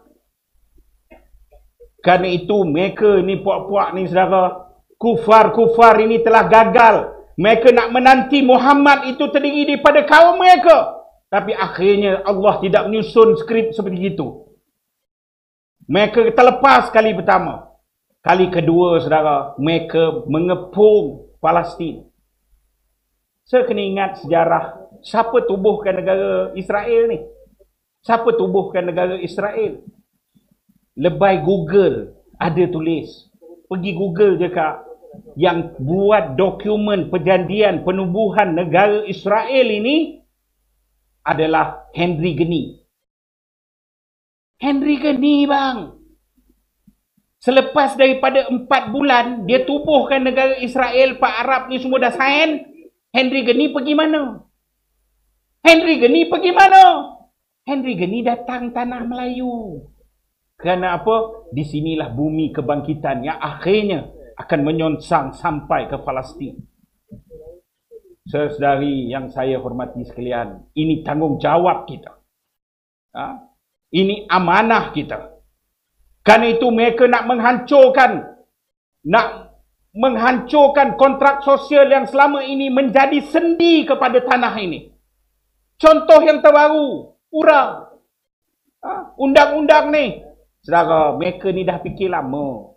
Kerana itu mereka ni puak-puak ni saudara, kufar-kufar ini telah gagal. Mereka nak menanti Muhammad itu terdiri daripada kaum mereka. Tapi akhirnya Allah tidak menyusun skrip seperti itu. Mereka terlepas kali pertama. Kali kedua, saudara, mereka mengepung Palestin. Saya kena ingat sejarah. Siapa tubuhkan negara Israel ni? Siapa tubuhkan negara Israel? Lebay Google ada tulis. Pergi Google je kak. Yang buat dokumen perjanjian penubuhan negara Israel ini adalah Henry Geni. Henry Geni bang. Selepas daripada 4 bulan, dia tubuhkan negara Israel, Pak Arab ni semua dah sign. Henry Geni pergi mana? Henry Geni pergi mana? Henry Geni datang tanah Melayu. Kerana apa? Di sinilah bumi kebangkitan yang akhirnya akan menyonsang sampai ke Palestin. Saudari yang saya hormati sekalian, ini tanggungjawab kita. Ini amanah kita. Kerana itu mereka nak menghancurkan kontrak sosial yang selama ini menjadi sendi kepada tanah ini. Contoh yang terbaru, URA. Undang-undang ni. Saudara, mereka ni dah fikir lama.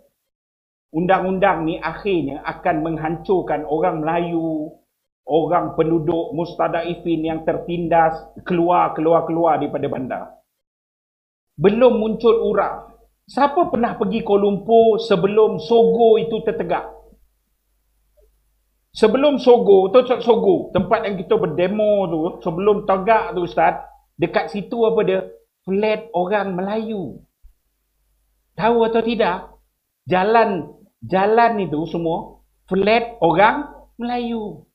Undang-undang ni akhirnya akan menghancurkan orang Melayu, orang penduduk mustadaifin yang tertindas keluar daripada bandar. Belum muncul URA. Siapa pernah pergi Kuala Lumpur sebelum Sogo itu tertegak? Sebelum Sogo, tempat yang kita berdemo tu, sebelum tegak tu Ustaz, dekat situ apa dia? Flat orang Melayu. Tahu atau tidak? Jalan itu semua flat orang Melayu.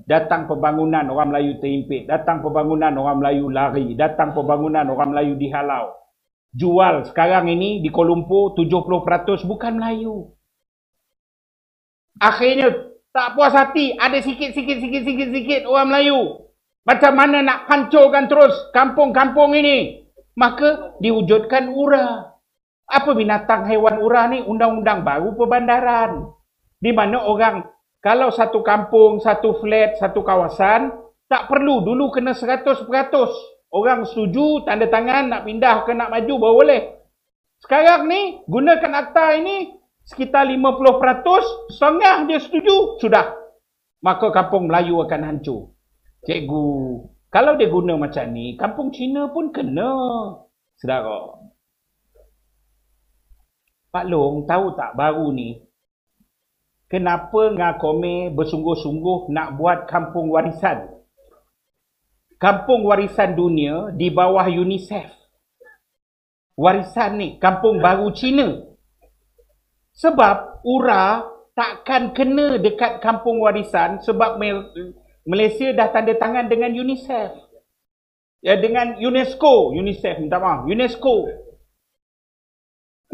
Datang pembangunan, orang Melayu terhimpit. Datang pembangunan, orang Melayu lari. Datang pembangunan, orang Melayu dihalau. Jual sekarang ini di Kuala Lumpur 70% bukan Melayu. Akhirnya Tak puas hati, ada sikit orang Melayu. Macam mana nak hancurkan terus kampung-kampung ini? Maka diwujudkan URA. Apa binatang haiwan URA ni? Undang-undang baru perbandaran. Di mana orang, kalau satu kampung, satu flat, satu kawasan, tak perlu dulu kena 100%. Orang setuju, tanda tangan, nak pindah ke nak maju baru boleh. Sekarang ni, gunakan akta ini, sekitar 50%, setengah dia setuju, sudah. Maka kampung Melayu akan hancur. Cikgu, kalau dia guna macam ni, kampung Cina pun kena. Saudara. Pak Long tahu tak baru ni, kenapa Ngakome bersungguh-sungguh nak buat kampung warisan? Kampung warisan dunia di bawah UNICEF. Warisan ni, kampung baru Cina. Sebab URA takkan kena dekat kampung warisan sebab Malaysia dah tanda tangan dengan UNICEF. Ya, dengan UNESCO. UNICEF, minta maaf. UNESCO.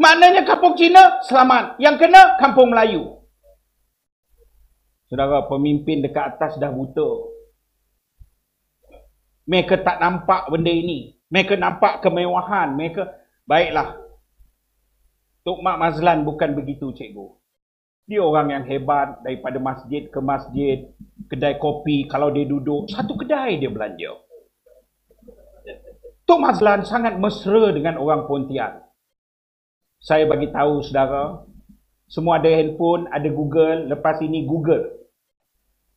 Maknanya kampung Cina selamat. Yang kena kampung Melayu. Saudara, pemimpin dekat atas dah buta. Mereka tak nampak benda ini. Mereka nampak kemewahan. Baiklah. Tok Mak Mazlan bukan begitu, cikgu. Dia orang yang hebat, daripada masjid ke masjid, kedai kopi, kalau dia duduk, satu kedai dia belanja. Tok Mazlan sangat mesra dengan orang Pontian. Saya bagi tahu saudara, semua ada handphone, ada Google, lepas ini Google.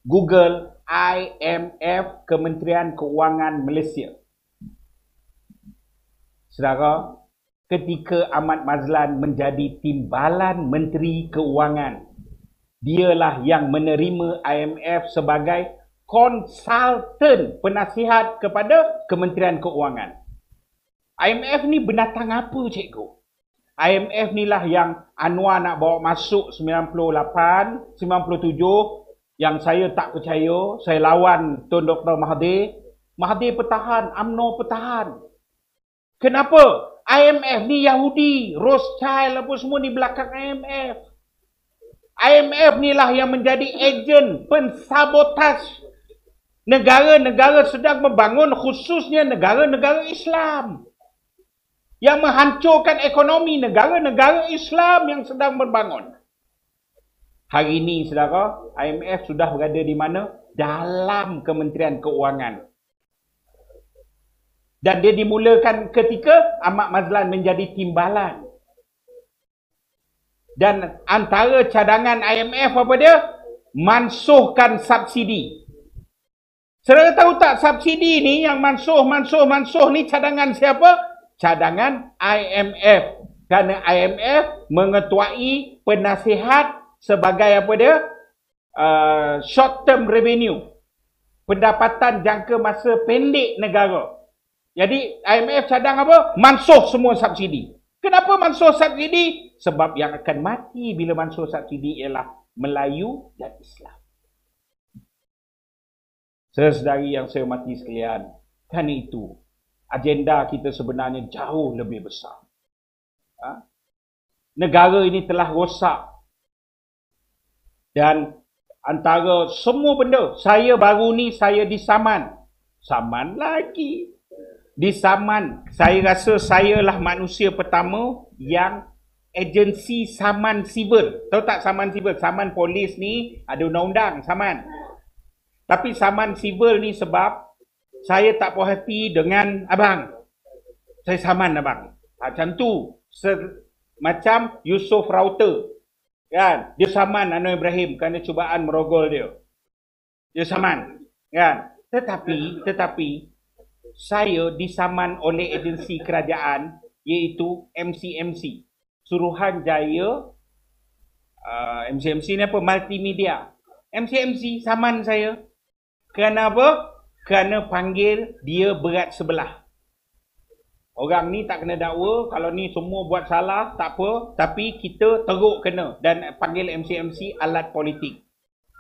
Google IMF, Kementerian Keuangan Malaysia. Saudara, ketika Ahmad Mazlan menjadi timbalan Menteri Keuangan, dialah yang menerima IMF sebagai konsultan penasihat kepada Kementerian Keuangan. IMF ni binatang apa, cikgu? IMF ni lah yang Anwar nak bawa masuk 98, 97, yang saya tak percaya, saya lawan Tun Dr. Mahathir. Mahathir pertahan, UMNO pertahan. Kenapa? IMF ni Yahudi, Rothschild apa semua di belakang IMF. IMF ni lah yang menjadi ejen pensabotaj negara-negara sedang membangun, khususnya negara-negara Islam. Yang menghancurkan ekonomi negara-negara Islam yang sedang membangun. Hari ini, saudara, IMF sudah berada di mana? Dalam Kementerian Keuangan. Dan dia dimulakan ketika Ahmad Mazlan menjadi timbalan. Dan antara cadangan IMF apa dia? Mansuhkan subsidi. Saudara tahu tak subsidi ni yang mansuh ni cadangan siapa? Cadangan IMF. Kerana IMF mengetuai penasihat sebagai apa dia? Short term revenue. Pendapatan jangka masa pendek negara. Jadi IMF cadang apa? Mansuh semua subsidi. Kenapa mansuh subsidi? Sebab yang akan mati bila mansuh subsidi ialah Melayu dan Islam. Saudara-saudari yang saya hormati sekalian, kerana itu agenda kita sebenarnya jauh lebih besar. Negara ini telah rosak. Dan antara semua benda, saya baru ni saya disaman. Saman lagi. Disaman. Saya rasa saya lah manusia pertama yang agensi saman siber. Tahu tak saman siber? Saman polis ni ada undang-undang saman. Tapi saman siber ni sebab saya tak puas hati dengan abang. Saya saman abang. Macam tu. Macam Yusof Router. Kan? Dia saman Anwar Ibrahim kerana cubaan merogol dia. Dia saman. Kan? Tetapi saya disaman oleh agensi kerajaan iaitu MCMC. Suruhanjaya MCMC ni apa? Multimedia. MCMC saman saya. Kerana apa? Kerana panggil dia berat sebelah. Orang ni tak kena dakwa. Kalau ni semua buat salah, tak apa. Tapi kita teruk kena. Dan panggil MCMC alat politik.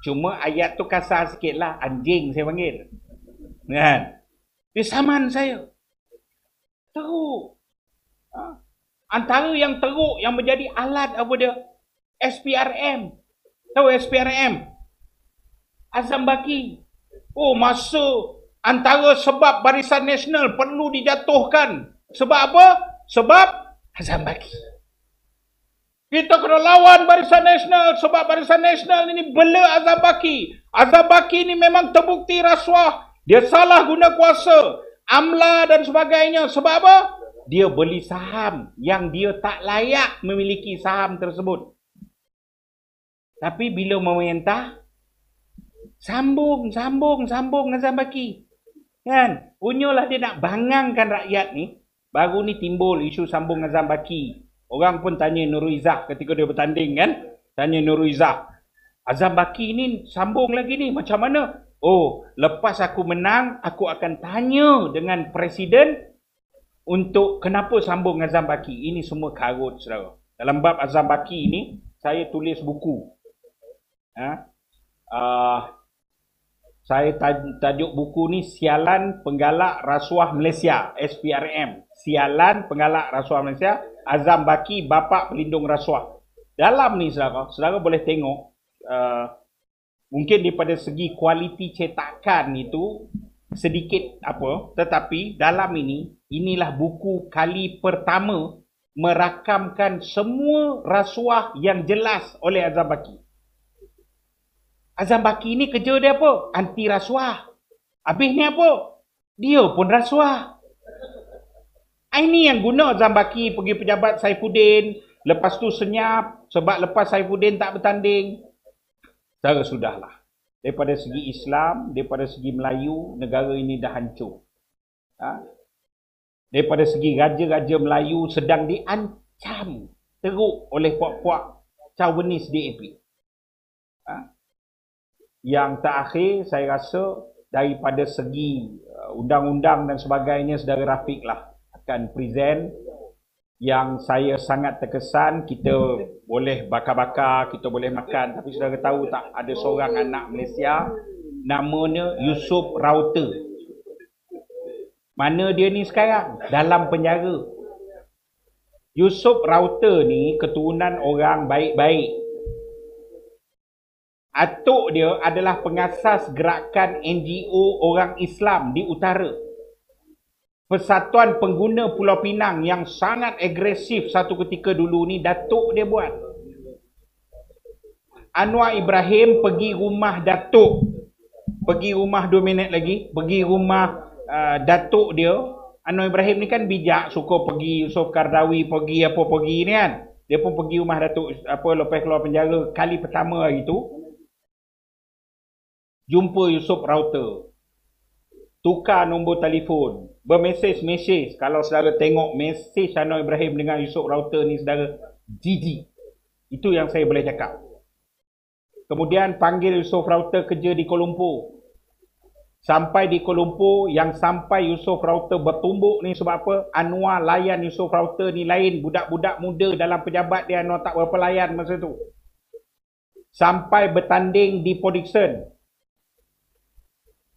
Cuma ayat tu kasar sikit lah. Anjing saya panggil. Kan? Dia saman saya. Teruk. Antara yang teruk yang menjadi alat apa dia? SPRM. Tahu SPRM? Azam Baki. Oh, masa antara sebab Barisan Nasional perlu dijatuhkan. Sebab apa? Sebab Azam Baki. Kita kena lawan Barisan Nasional sebab Barisan Nasional ini bela Azam Baki. Azam Baki ini memang terbukti rasuah. Dia salah guna kuasa, amla dan sebagainya. Sebab apa? Dia beli saham yang dia tak layak memiliki saham tersebut. Tapi bila memerintah, sambung Azam Baki. Kan? Punyalah dia nak bangangkan rakyat ni. Baru ni timbul isu sambung Azam Baki. Orang pun tanya Nurul Izzah ketika dia bertanding kan. Tanya Nurul Izzah. Azam Baki ni sambung lagi ni macam mana? Oh, lepas aku menang, aku akan tanya dengan Presiden untuk kenapa sambung Azam Baki. Ini semua karut, saudara. Dalam bab Azam Baki ni, saya tulis buku. Saya tajuk buku ni Sialan Penggalak Rasuah Malaysia, SPRM. Sialan Penggalak Rasuah Malaysia, Azam Baki Bapa Pelindung Rasuah. Dalam ni saudara boleh tengok mungkin daripada segi kualiti cetakan itu sedikit apa, tetapi dalam inilah buku kali pertama merakamkan semua rasuah yang jelas oleh Azam Baki. Azam Baki ni kerja dia apa? Anti rasuah. Habis ni apa? Dia pun rasuah. Ini yang guna Azam Baki pergi pejabat Saifuddin. Lepas tu senyap sebab lepas Saifuddin tak bertanding. Saudara, sudahlah. Daripada segi Islam, daripada segi Melayu, negara ini dah hancur. Daripada segi raja-raja Melayu sedang diancam teruk oleh puak-puak chauvinis DAP. Yang terakhir, saya rasa daripada segi undang-undang dan sebagainya, saudara Rafiq lah akan present. Yang saya sangat terkesan, kita boleh bakar-bakar, kita boleh makan. Tapi saudara tahu tak, ada seorang anak Malaysia, namanya Yusof Router. Mana dia ni sekarang? Dalam penjara. Yusof Router ni keturunan orang baik-baik. Atuk dia adalah pengasas gerakan NGO orang Islam di utara. Persatuan Pengguna Pulau Pinang yang sangat agresif satu ketika dulu ni, Datuk dia buat. Anwar Ibrahim pergi rumah Datuk. Pergi rumah 2 minit lagi. Pergi rumah Datuk dia. Anwar Ibrahim ni kan bijak, suka pergi Yusof Kardawi, pergi ni kan. Dia pun pergi rumah Datuk lepas keluar penjara kali pertama hari tu. Jumpa Yusof Router. Tukar nombor telefon. Bermesej-mesej. Kalau saudara tengok mesej Anwar Ibrahim dengan Yusof Router ni, saudara, jijik. Itu yang saya boleh cakap. Kemudian panggil Yusof Router kerja di Kuala Lumpur. Sampai di Kuala Lumpur, yang sampai Yusof Router bertumbuk ni sebab apa? Anwar layan Yusof Router ni lain. Budak-budak muda dalam pejabat dia, Anwar tak berapa layan masa tu. Sampai bertanding di Port Dickson.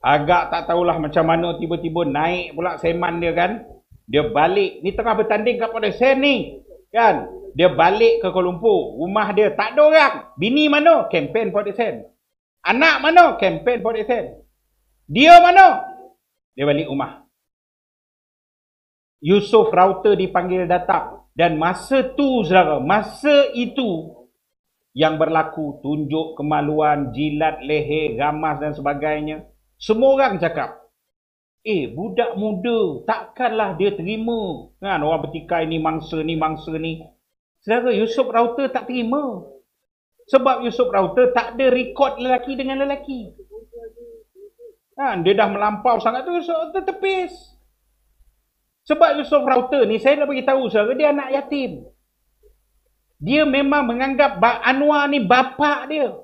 Agak tak tahulah macam mana tiba-tiba naik pula seman dia kan. Dia balik. Ni tengah bertanding kat Port Dickson ni. Kan? Dia balik ke Kuala Lumpur. Rumah dia tak ada orang. Bini mana? Kempen Port Dickson. Anak mana? Kempen Port Dickson. Dia mana? Dia balik rumah. Yusof Router dipanggil datang. Dan masa tu, saudara, masa itu yang berlaku, tunjuk kemaluan, jilat leher, gamas dan sebagainya. Semua orang cakap, budak muda, takkanlah dia terima. Kan, orang bertikai ni mangsa ni. Saudara, Yusof Router tak terima. Sebab Yusof Router tak ada rekod lelaki dengan lelaki. Kan, dia dah melampau sangat tu, Yusof Router tepis. Sebab Yusof Router ni, saya nak beritahu saudara, dia anak yatim. Dia memang menganggap Anwar ni bapak dia.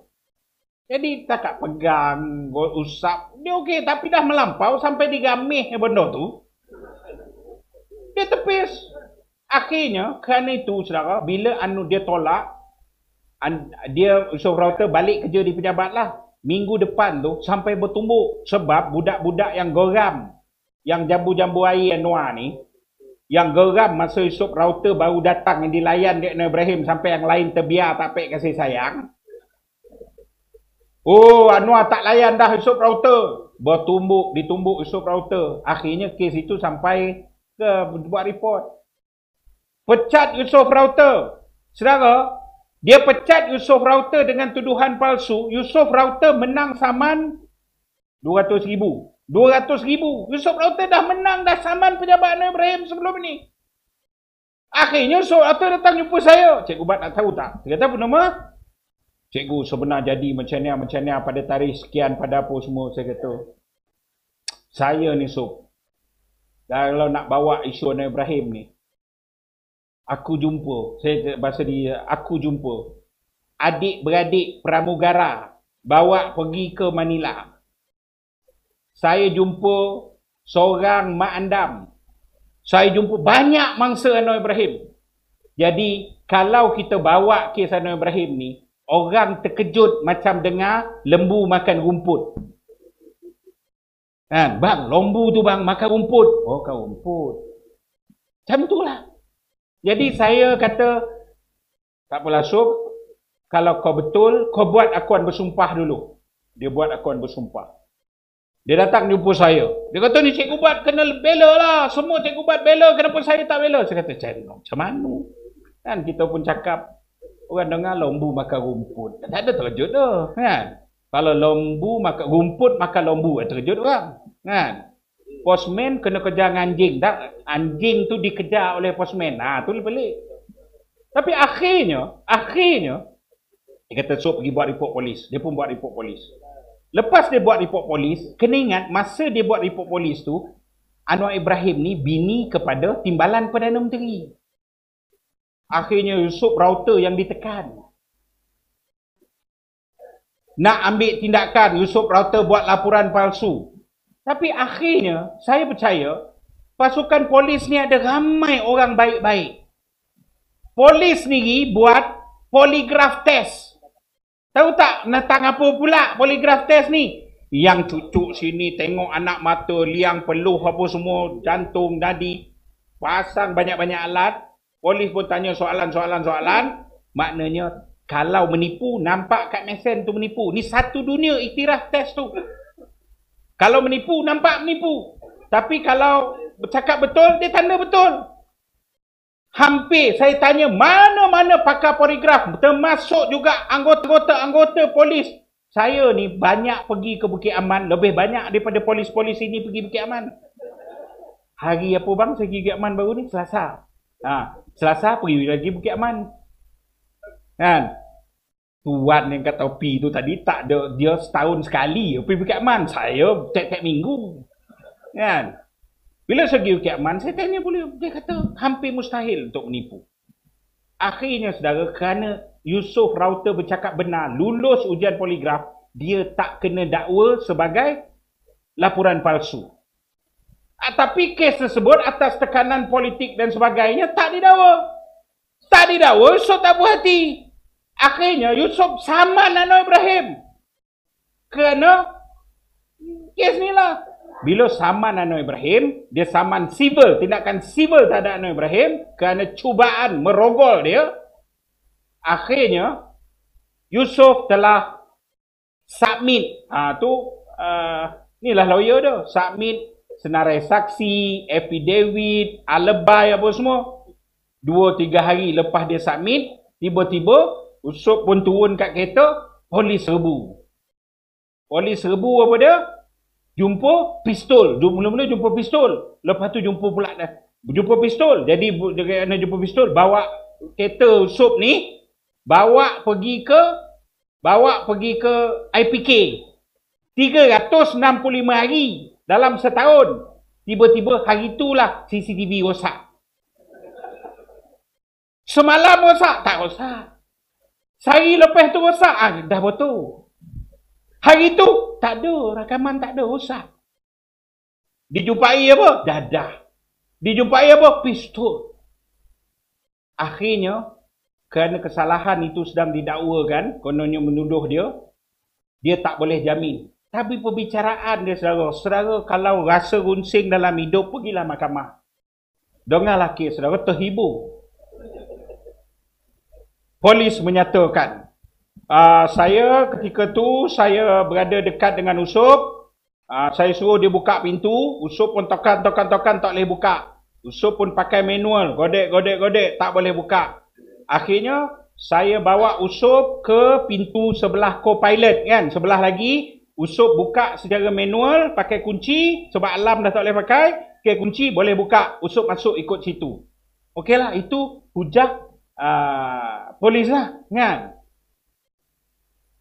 Jadi takkan pegang, usap. Dia okey, tapi dah melampau sampai digamih benda tu. Dia tepis. Akhirnya, kerana itu, saudara, bila dia tolak, dia Yusof Router balik kerja di pejabat lah. Minggu depan tu, sampai bertumbuk. Sebab budak-budak yang geram, yang jambu-jambu air Anwar ni, yang geram masa Yusof Router baru datang, yang dilayan dia Anwar Ibrahim, sampai yang lain terbiar tak payah kasih sayang. Oh, Anwar tak layan dah Yusof router. Ditumbuk Yusof router. Akhirnya kes itu sampai ke buat report. Pecat Yusof router. Saudara, dia pecat Yusof router dengan tuduhan palsu. Yusof router menang saman 200,000. 200,000. Yusof router dah menang dah saman pejabat Anwar Ibrahim sebelum ini. Akhirnya Yusof router datang jumpa saya. Cikgu Bat nak tahu tak? Dia kata apa nama? Cikgu sebenar jadi macam ni pada tarikh sekian pada apa semua. Saya kata, saya ni Sob, kalau nak bawa isu Anwar Ibrahim ni, aku jumpa adik-beradik pramugara bawa pergi ke Manila. Saya jumpa seorang Mak Andam. Saya jumpa banyak mangsa Anwar Ibrahim. Jadi kalau kita bawa kes Anwar Ibrahim ni, orang terkejut macam dengar lembu makan rumput. Kan, bang, lembu tu bang makan rumput. Oh, makan rumput. Macam itulah. Jadi saya kata, tak apalah Sob, kalau kau betul, kau buat akuan bersumpah dulu. Dia buat akuan bersumpah. Dia datang jumpa saya. Dia kata, ni Cikgu Bat kena bela lah. Semua Cikgu Bat bela, kenapa saya tak bela? Saya kata, macam mana? Kan kita pun cakap, orang dengar lembu makan rumput. Tak ada terkejut dah. Kan? Kalau lembu makan rumput, makan lembu. Terkejut orang. Kan? Postman kena kejar anjing. Tak? Anjing tu dikejar oleh postman. Tu pelik. Tapi akhirnya, dia kata, Sob pergi buat report polis. Dia pun buat report polis. Lepas dia buat report polis, kena ingat, masa dia buat report polis tu, Anwar Ibrahim ni bini kepada Timbalan Perdana Menteri. Akhirnya Yusof router yang ditekan. Nak ambil tindakan, Yusof router buat laporan palsu. Tapi akhirnya, saya percaya, pasukan polis ni ada ramai orang baik-baik. Polis sendiri buat polygraph test. Tahu tak tentang apa pula polygraph test ni? Yang cucuk sini, tengok anak mata, liang peluh apa semua, jantung, nadi. Pasang banyak-banyak alat. Polis pun tanya soalan. Maknanya, kalau menipu, nampak kat mesin tu menipu. Ni satu dunia iktiraf test tu. Kalau menipu, nampak menipu. Tapi kalau bercakap betul, dia tanda betul. Hampir saya tanya mana-mana pakar poligraf, termasuk juga anggota polis. Saya ni banyak pergi ke Bukit Aman, lebih banyak daripada polis-polis ini pergi Bukit Aman. Hari apa bang saya pergi Bukit Aman baru ni? Selasa. Selasa pergi lagi Bukit Aman. Kan? Tuan yang kat topi tu tadi tak ada, dia setahun sekali pergi Bukit Aman. Saya tiap-tiap minggu. Kan? Bila saya pergi Bukit Aman, saya tanya boleh. Dia kata hampir mustahil untuk menipu. Akhirnya saudara, kerana Yusof router bercakap benar, lulus ujian poligraf, dia tak kena dakwa sebagai laporan palsu. Tapi kes tersebut atas tekanan politik dan sebagainya tak didakwa. Tak didakwa, Yusof tak puas hati. Akhirnya Yusof saman Anwar Ibrahim. Kerana kes ni lah. Bila saman Anwar Ibrahim, dia saman sivil, tindakan sivil terhadap Anwar Ibrahim kerana cubaan merogol dia. Akhirnya, Yusof telah submit, inilah lawyer dia, submit senarai saksi, affidavit, alibi apa semua. 2-3 hari lepas dia submit, tiba-tiba Yusof pun turun kat kereta, polis serbu. Polis serbu apa dia? Jumpa pistol. Mula-mula jumpa pistol. Lepas tu jumpa pula dah. Jumpa pistol. Jadi dia jumpa pistol. Bawa kereta Yusof ni. Bawa pergi ke IPK. 365 hari. Dalam setahun. Tiba-tiba hari itulah CCTV rosak. Semalam rosak. Tak rosak. Sehari lepas tu rosak. Dah betul. Hari tu, tak ada. Rakaman tak ada. Rosak. Dijumpai apa? Dadah. Dijumpai apa? Pistol. Akhirnya, kerana kesalahan itu sedang didakwakan, kononnya menuduh dia, dia tak boleh jamin. Tapi perbicaraan dia, saudara, kalau rasa runsing dalam hidup, pergilah mahkamah. Dengarlah kes, saudara, terhibur. Polis menyatakan, Saya ketika tu saya berada dekat dengan Usop. Saya suruh dia buka pintu. Usop pun tokan tak boleh buka. Usop pun pakai manual. Godek tak boleh buka. Akhirnya saya bawa Usop ke pintu sebelah co-pilot kan. Sebelah lagi. Usop buka secara manual. Pakai kunci. Sebab alarm dah tak boleh pakai. Pakai kunci boleh buka. Usop masuk ikut situ. Okeylah, itu hujah polis lah kan.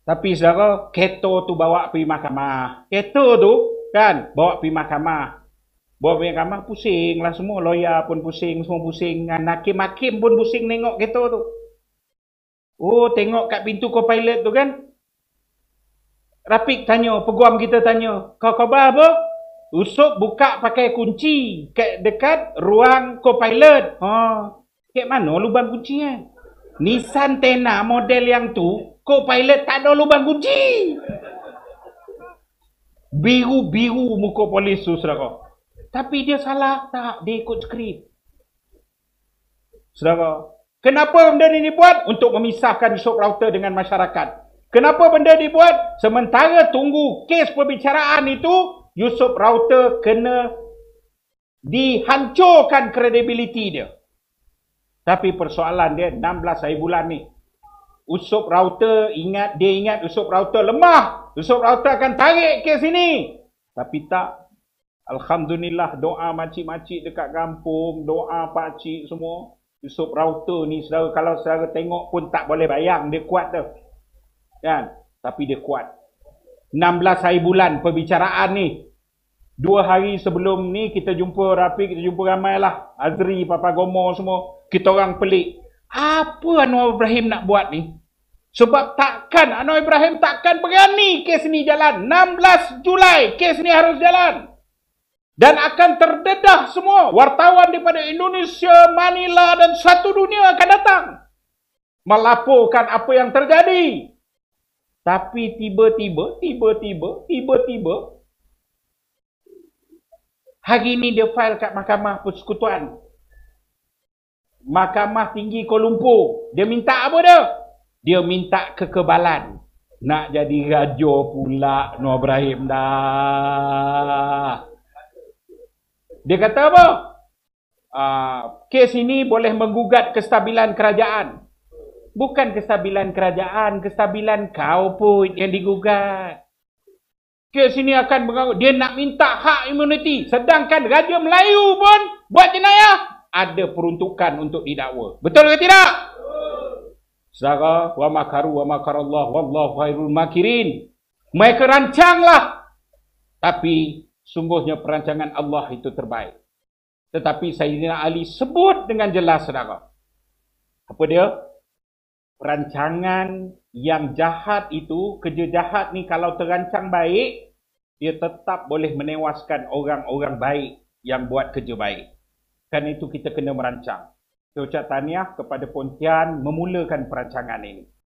Tapi saudara, kereta tu bawa pergi mahkamah. Kereta tu kan bawa pergi mahkamah. Bawa pergi mahkamah pusing lah semua. Lawyer pun pusing, semua pusing. Hakim-hakim pun pusing tengok kereta tu. Oh, tengok kat pintu co-pilot tu kan. Rafiq tanya, peguam kita tanya, kau khabar apa? Usop buka pakai kunci dekat ruang co-pilot. Kat mana lubang kunci kan? Nissan Tena model yang tu, co-pilot tak ada lubang kunci. Biru-biru muka polis tu, saudara. Tapi dia salah tak? Dia ikut skrip. Saudara, kenapa benda ni dibuat? Untuk memisahkan Usop Router dengan masyarakat. Kenapa benda dibuat? Sementara tunggu kes perbicaraan itu, Usop Router kena dihancurkan kredibiliti dia. Tapi persoalan dia 16 hari bulan ni. Usop Router dia ingat Usop Router lemah. Usop Router akan tarik kes ini. Tapi tak. Alhamdulillah doa makcik-makcik dekat kampung, doa pakcik semua. Usop Router ni saudara, kalau saudara tengok pun tak boleh bayang dia kuat tu. Kan? Tapi dia kuat. 16 hari bulan perbicaraan ni. 2 hari sebelum ni kita jumpa Rafiq, kita jumpa ramai lah. Azri, Papa Gomo semua. Kita orang pelik. Apa Anwar Ibrahim nak buat ni? Sebab takkan Anwar Ibrahim takkan berani kes ni jalan. 16 Julai kes ni harus jalan. Dan akan terdedah semua. Wartawan daripada Indonesia, Manila dan satu dunia akan datang. Melaporkan apa yang terjadi. Tapi tiba-tiba hari ni dia file kat Mahkamah Persekutuan. Mahkamah Tinggi Kuala Lumpur. Dia minta apa dia? Dia minta kekebalan. Nak jadi raja pula Anwar Ibrahim dah. Dia kata apa? Kes ini boleh menggugat kestabilan kerajaan. Bukan kestabilan kerajaan, kestabilan kau pun yang digugat. Kes ini akan mengganggu. Dia nak minta hak imuniti. Sedangkan Raja Melayu pun buat jenayah. Ada peruntukan untuk didakwa. Betul ke tidak? Saudara, wa makaru wa makarallah wallahu khairul makirin. Mereka rancanglah. Tapi sungguhnya perancangan Allah itu terbaik. Tetapi Sayyidina Ali sebut dengan jelas, saudara. Apa dia? Perancangan yang jahat itu, kerja jahat ni kalau terancang baik, dia tetap boleh menewaskan orang-orang baik yang buat kerja baik. Kerana itu kita kena merancang. Saya ucap tahniah kepada Pontian memulakan perancangan ini.